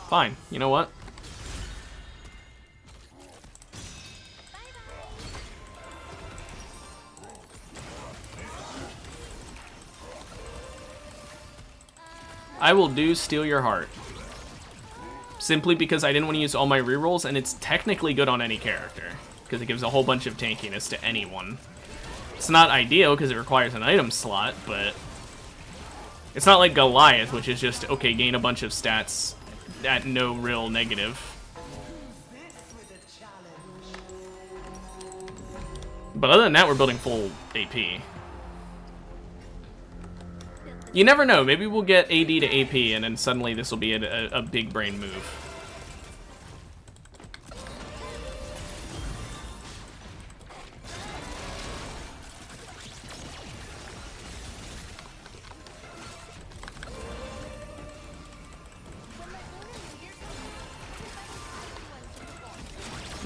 Fine, you know what? I will do Steal Your Heart. Simply because I didn't want to use all my rerolls, and it's technically good on any character, because it gives a whole bunch of tankiness to anyone. It's not ideal because it requires an item slot, but it's not like Goliath, which is just, okay, gain a bunch of stats at no real negative. But other than that, we're building full AP. You never know, maybe we'll get AD to AP, and then suddenly this will be a big brain move.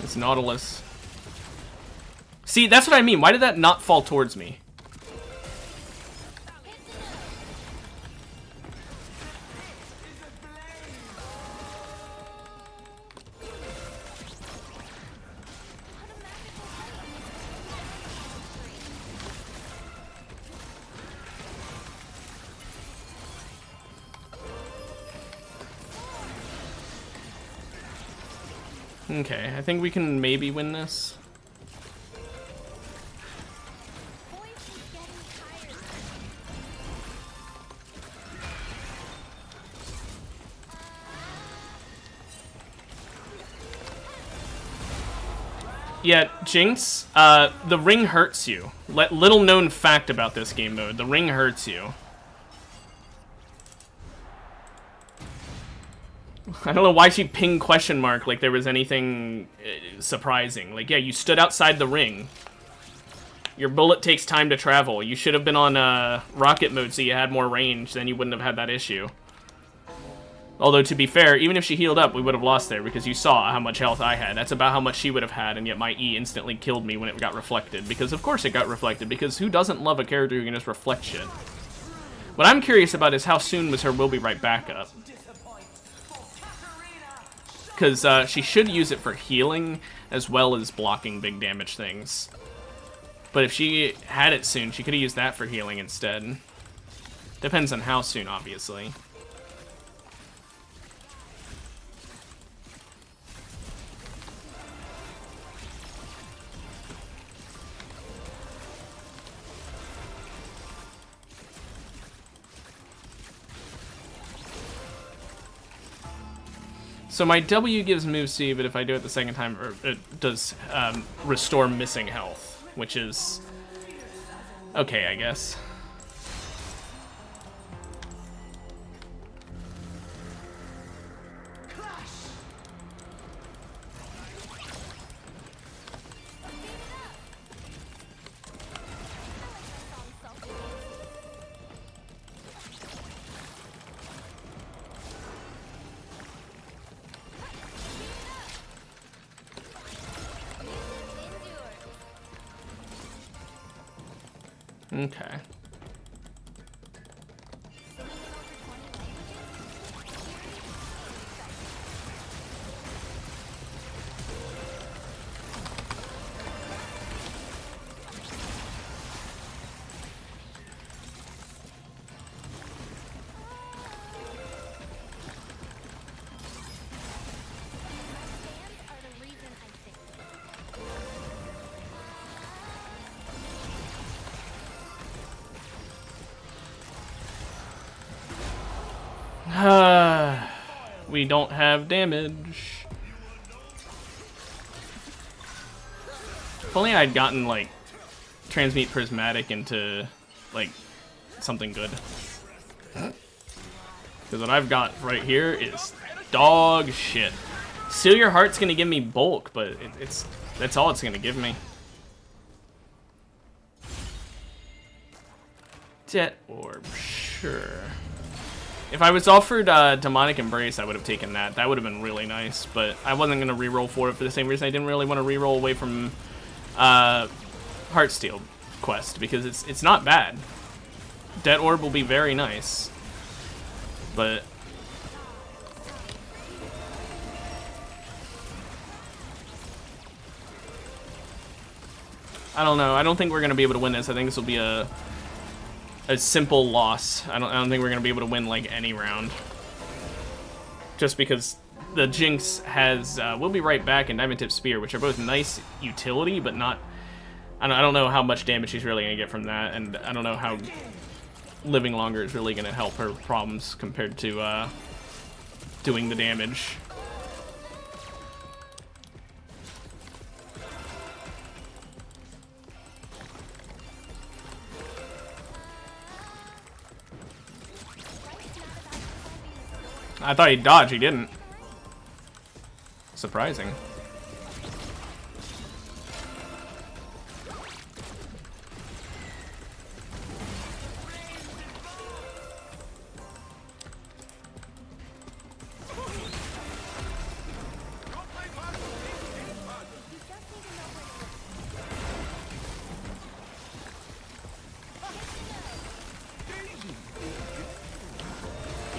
It's Nautilus. See, that's what I mean. Why did that not fall towards me? Okay, I think we can maybe win this. Voice is getting tired. Yeah, Jinx, the ring hurts you. Little known fact about this game mode, the ring hurts you. I don't know why she pinged question mark like there was anything surprising. Like, yeah, you stood outside the ring. Your bullet takes time to travel. You should have been on rocket mode so you had more range, then you wouldn't have had that issue. Although, to be fair, even if she healed up, we would have lost there, because you saw how much health I had. That's about how much she would have had, and yet my E instantly killed me when it got reflected. Because, of course, it got reflected, because who doesn't love a character who can just reflect shit? What I'm curious about is how soon was her "we'll be right back" up. Because she should use it for healing, as well as blocking big damage things. But if she had it soon, she could have used that for healing instead. Depends on how soon, obviously. So my W gives move speed, but if I do it the second time, it does restore missing health, which is okay, I guess. Okay. We don't have damage. If only I'd gotten, like, Transmute Prismatic into, like, something good. Because what I've got right here is dog shit. Seal Your Heart's gonna give me bulk, but that's all it's gonna give me. Jet Orb, sure. If I was offered Demonic Embrace, I would have taken that. That would have been really nice, but I wasn't going to reroll for it for the same reason I didn't really want to reroll away from Heartsteel quest, because it's not bad. Dead Orb will be very nice, but I don't know. I don't think we're going to be able to win this. I think this will be a simple loss. I don't think we're gonna be able to win like any round. Just because the Jinx has We'll Be Right Back and Diamond Tip Spear, which are both nice utility, but not. I don't know how much damage she's really gonna get from that, and I don't know how living longer is really gonna help her problems compared to doing the damage. I thought he'd dodge, he didn't. Surprising.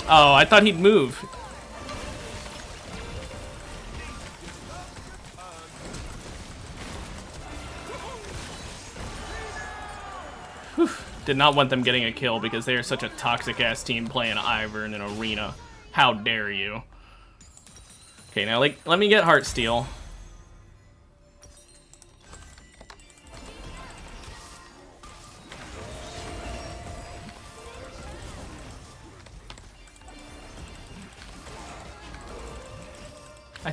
Oh, I thought he'd move. Whew. Did not want them getting a kill because they are such a toxic-ass team playing Ivern in an arena. How dare you? Okay, now let me get Heartsteel.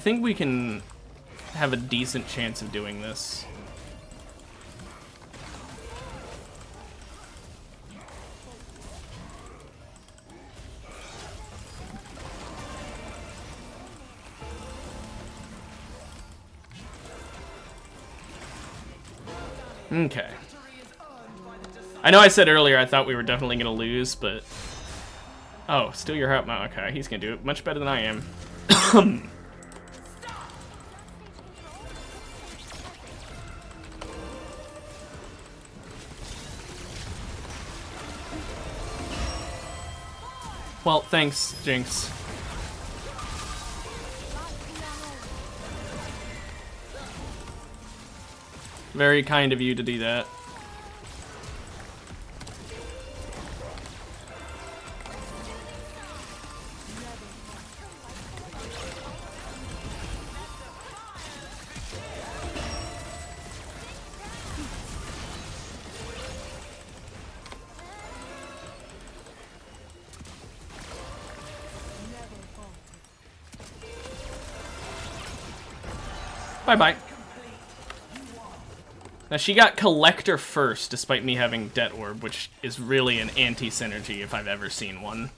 think we can have a decent chance of doing this. Okay. I know I said earlier I thought we were definitely going to lose, but... Oh, steal your heart. Okay, he's going to do it much better than I am. Well, thanks, Jinx. Very kind of you to do that. Bye-bye. Now, she got Collector first, despite me having Det Orb, which is really an anti-synergy if I've ever seen one.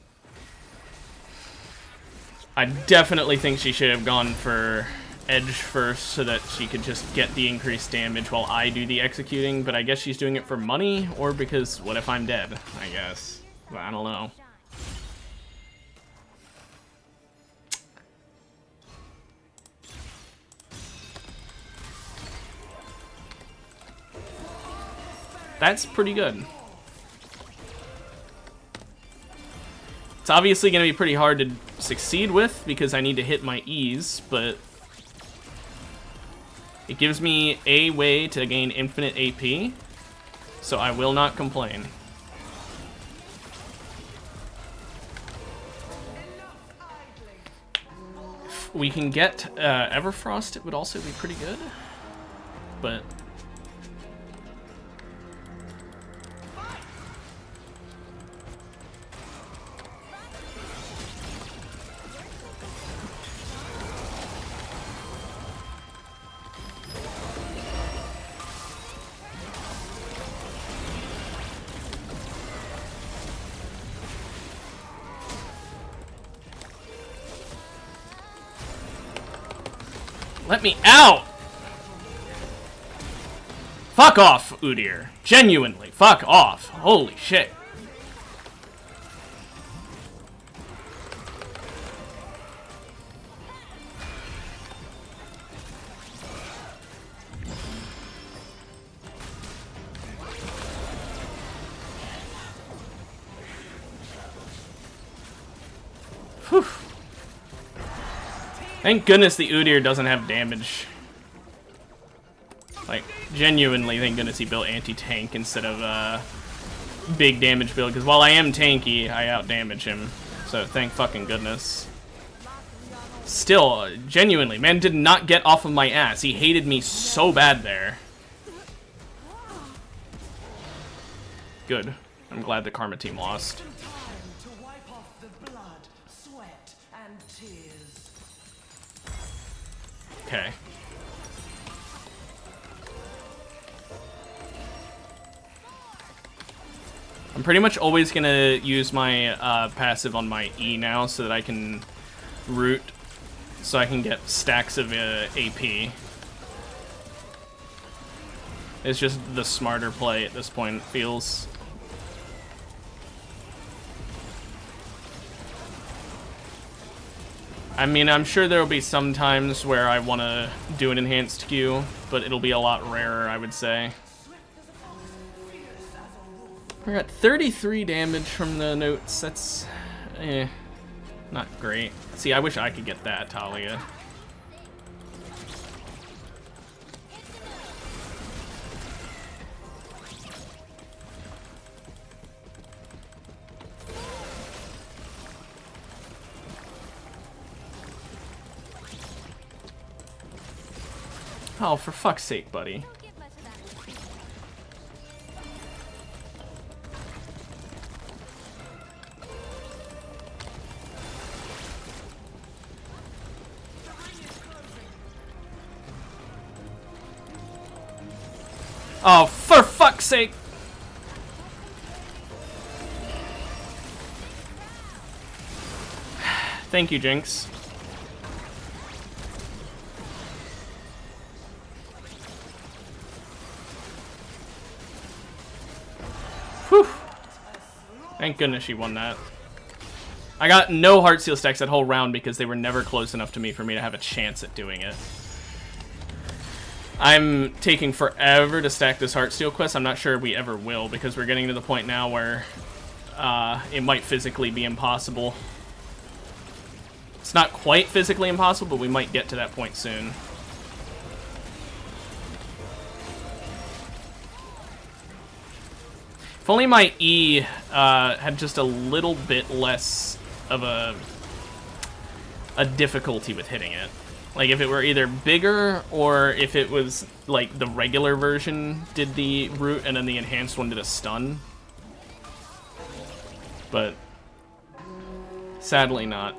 I definitely think she should have gone for Edge first so that she could just get the increased damage while I do the executing, but I guess she's doing it for money, or because what if I'm dead, I guess. But I don't know. That's pretty good. It's obviously going to be pretty hard to succeed with because I need to hit my E's, but it gives me a way to gain infinite AP, so I will not complain. If we can get Everfrost, it would also be pretty good, but... Let me out! Fuck off, Udyr. Genuinely, fuck off. Holy shit. Whew. Thank goodness the Udyr doesn't have damage. Like, genuinely, thank goodness he built anti-tank instead of big damage build, because while I am tanky, I out-damage him. So thank fucking goodness. Still, genuinely, man did not get off of my ass. He hated me so bad there. Good. I'm glad the Karma team lost. To wipe off the blood, sweat, and tears. Okay. I'm pretty much always gonna use my passive on my E now so that I can root, so I can get stacks of AP. It's just the smarter play at this point, it feels. I mean, I'm sure there will be some times where I want to do an enhanced Q, but it'll be a lot rarer, I would say. We're at 33 damage from the notes. That's, not great. See, I wish I could get that, Talia. Oh, for fuck's sake, buddy. Oh, for fuck's sake! Thank you, Jinx. Whew. Thank goodness she won that. I got no Heartsteel stacks that whole round because they were never close enough to me for me to have a chance at doing it. I'm taking forever to stack this Heartsteel quest. I'm not sure we ever will because we're getting to the point now where it might physically be impossible. It's not quite physically impossible, but we might get to that point soon. If only my E had just a little bit less of a difficulty with hitting it. Like if it were either bigger or if it was like the regular version did the root and then the enhanced one did a stun. But sadly not.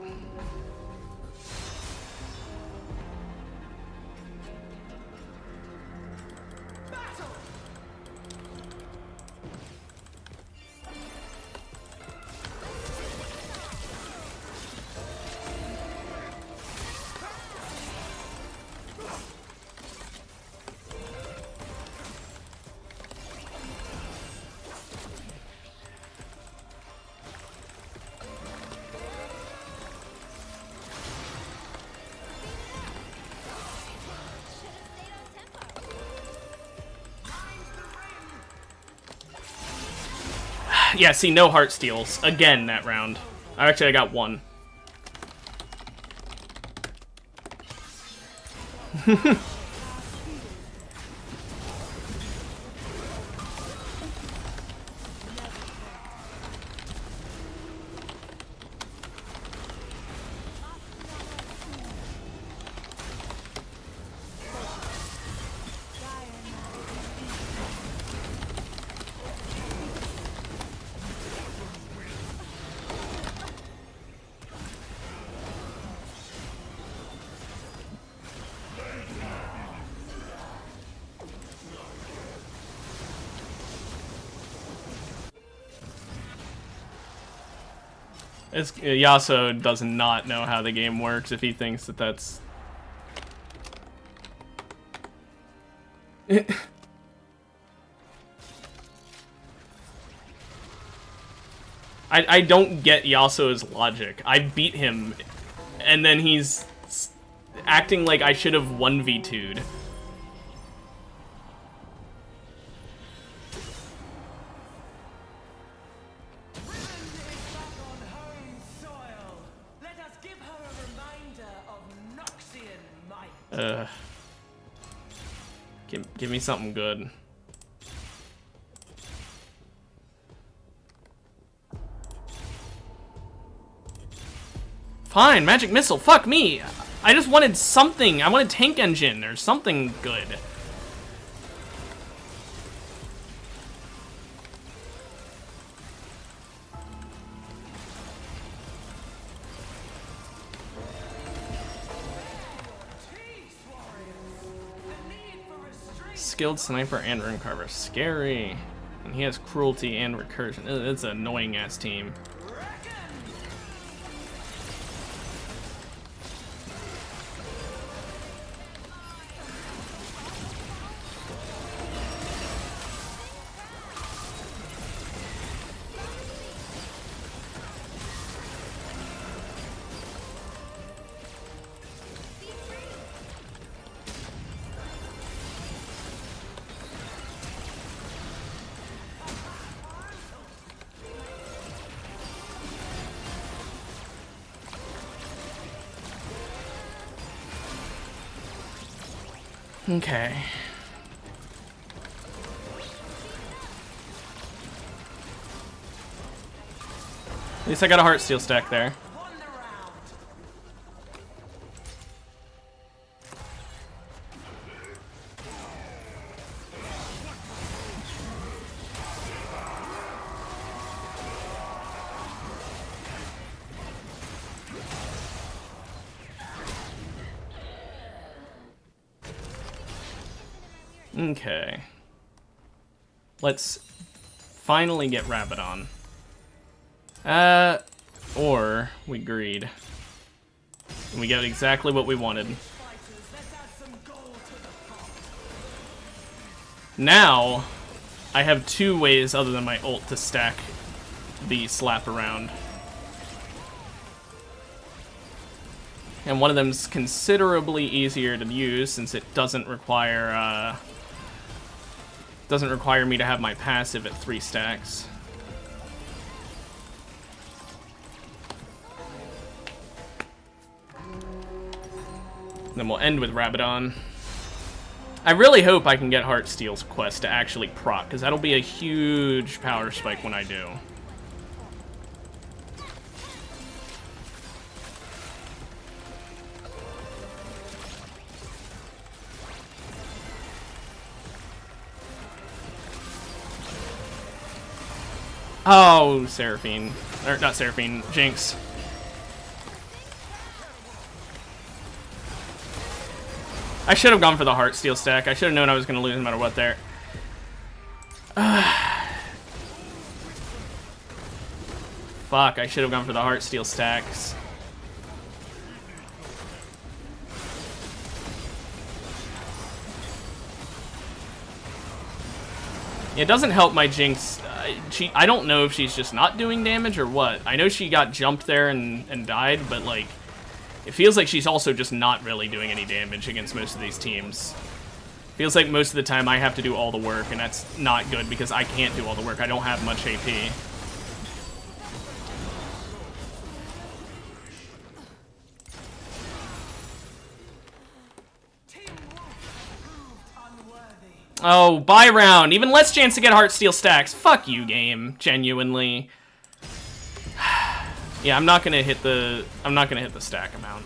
Yeah, see, no heart steals. Again, that round. Actually, I got one. Yasuo does not know how the game works if he thinks that that's... I don't get Yasuo's logic. I beat him, and then he's acting like I should have 1v2'd. Give me something good. Fine, magic missile. Fuck me. I just wanted something. I wanted tank engine or something good. Skilled sniper and rune carver. Scary. And he has cruelty and recursion. It's an annoying ass team. Okay. At least I got a Heartsteel stack there. Okay. Let's finally get Rabadon. Or we greed. And we get exactly what we wanted. Now, I have 2 ways other than my ult to stack the slap around. And one of them's considerably easier to use since it doesn't require me to have my passive at 3 stacks. Then we'll end with Rabadon. I really hope I can get Heartsteel's quest to actually proc, because that'll be a huge power spike when I do. Oh, Seraphine. Or, not Seraphine, Jinx. I should have gone for the Heartsteel stack. I should have known I was going to lose no matter what there. Fuck, I should have gone for the Heartsteel stacks. It doesn't help my Jinx. I don't know if she's just not doing damage or what. I know she got jumped there and died, but like, it feels like she's also just not really doing any damage against most of these teams. Feels like most of the time I have to do all the work, and that's not good because I can't do all the work. I don't have much AP. Oh, buy round. Even less chance to get Heartsteel stacks. Fuck you, game. Genuinely. Yeah, I'm not gonna hit the stack amount.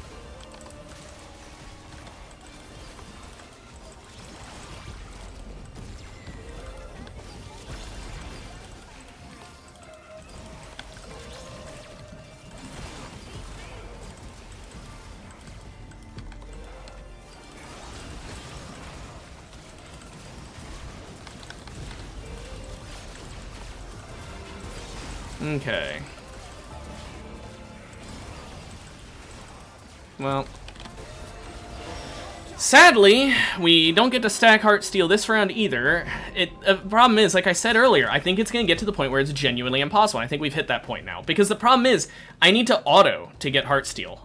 Okay. Well, sadly, we don't get to stack Heartsteel this round either. The problem is, like I said earlier, I think it's going to get to the point where it's genuinely impossible. I think we've hit that point now. Because the problem is, I need to auto to get Heartsteel,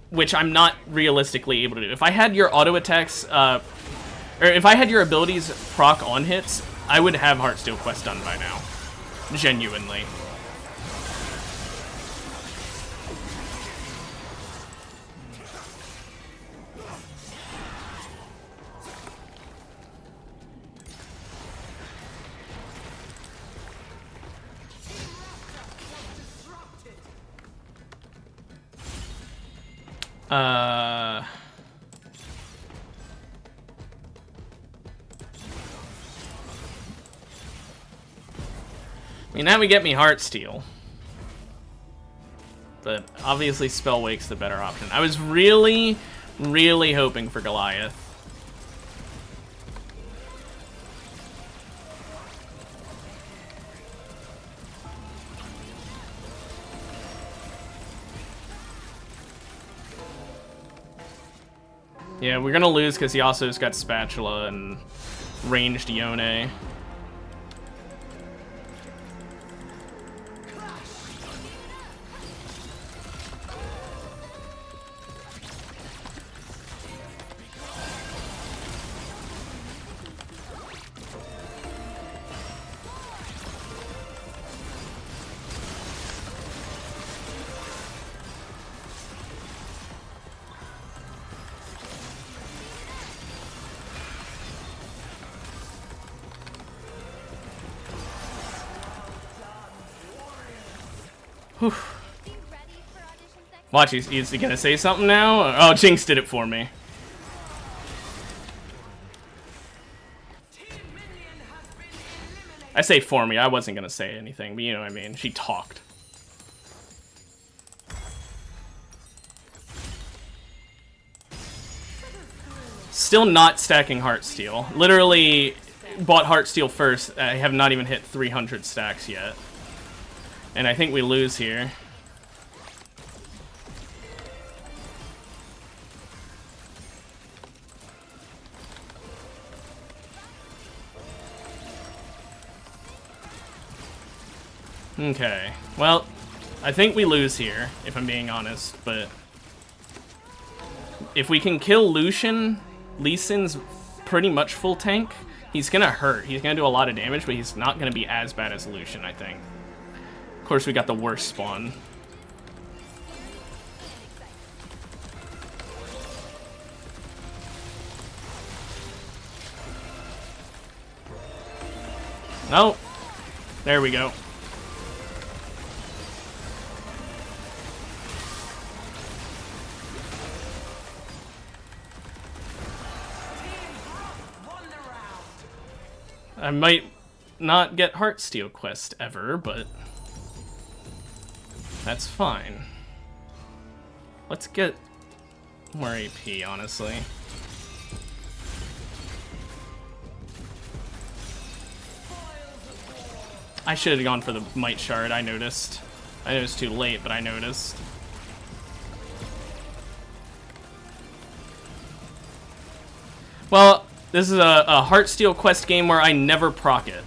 which I'm not realistically able to do. If I had your auto attacks, or if I had your abilities proc on hits, I would have Heartsteel quest done by now. Genuinely. I mean, that would get me Heartsteel. But obviously Spellwake's the better option. I was really, really hoping for Goliath. Yeah, we're gonna lose because he also has got Spatula and ranged Yone. Whew. Watch, he's gonna say something now? Oh, Jinx did it for me. I say for me, I wasn't gonna say anything, but you know what I mean. She talked. Still not stacking Heartsteel. Literally, bought Heartsteel first, I have not even hit 300 stacks yet. And I think we lose here. Okay, well, I think we lose here, if I'm being honest, but if we can kill Lucian, Lee Sin's pretty much full tank. He's gonna hurt. He's gonna do a lot of damage, but he's not gonna be as bad as Lucian, I think. Of course, we got the worst spawn. No. There we go. I might not get Heartsteel quest ever, but that's fine. Let's get more AP, honestly. I should have gone for the Might Shard, I noticed. I know it's too late, but I noticed. Well, this is a Heartsteel quest game where I never proc it.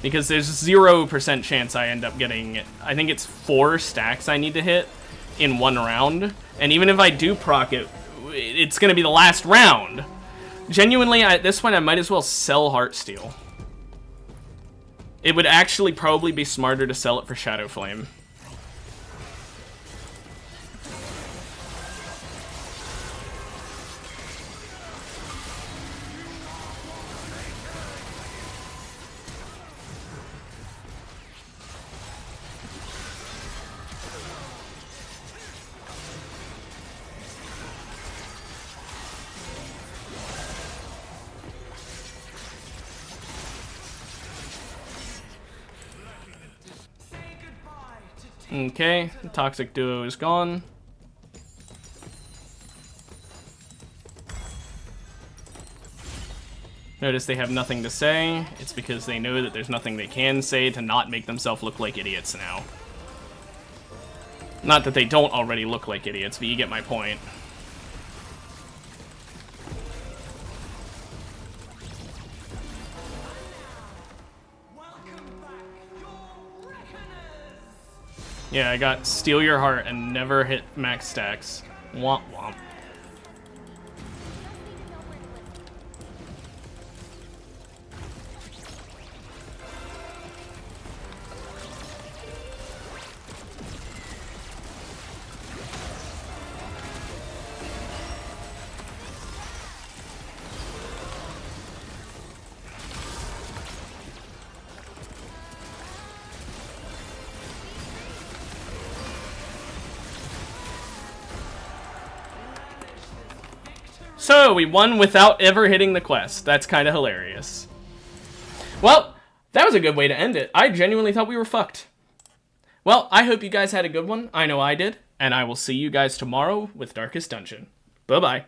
Because there's 0% chance I end up getting, I think it's 4 stacks I need to hit in 1 round. And even if I do proc it, it's going to be the last round. Genuinely, at this point, I might as well sell Heartsteel. It would actually probably be smarter to sell it for Shadow Flame. Okay, the Toxic Duo is gone. Notice they have nothing to say. It's because they know that there's nothing they can say to not make themselves look like idiots now. Not that they don't already look like idiots, but you get my point. Yeah, I got Steal Your Heart and never hit max stacks. Womp womp. So, we won without ever hitting the quest. That's kind of hilarious. Well, that was a good way to end it. I genuinely thought we were fucked. Well, I hope you guys had a good one. I know I did. And I will see you guys tomorrow with Darkest Dungeon. Bye-bye.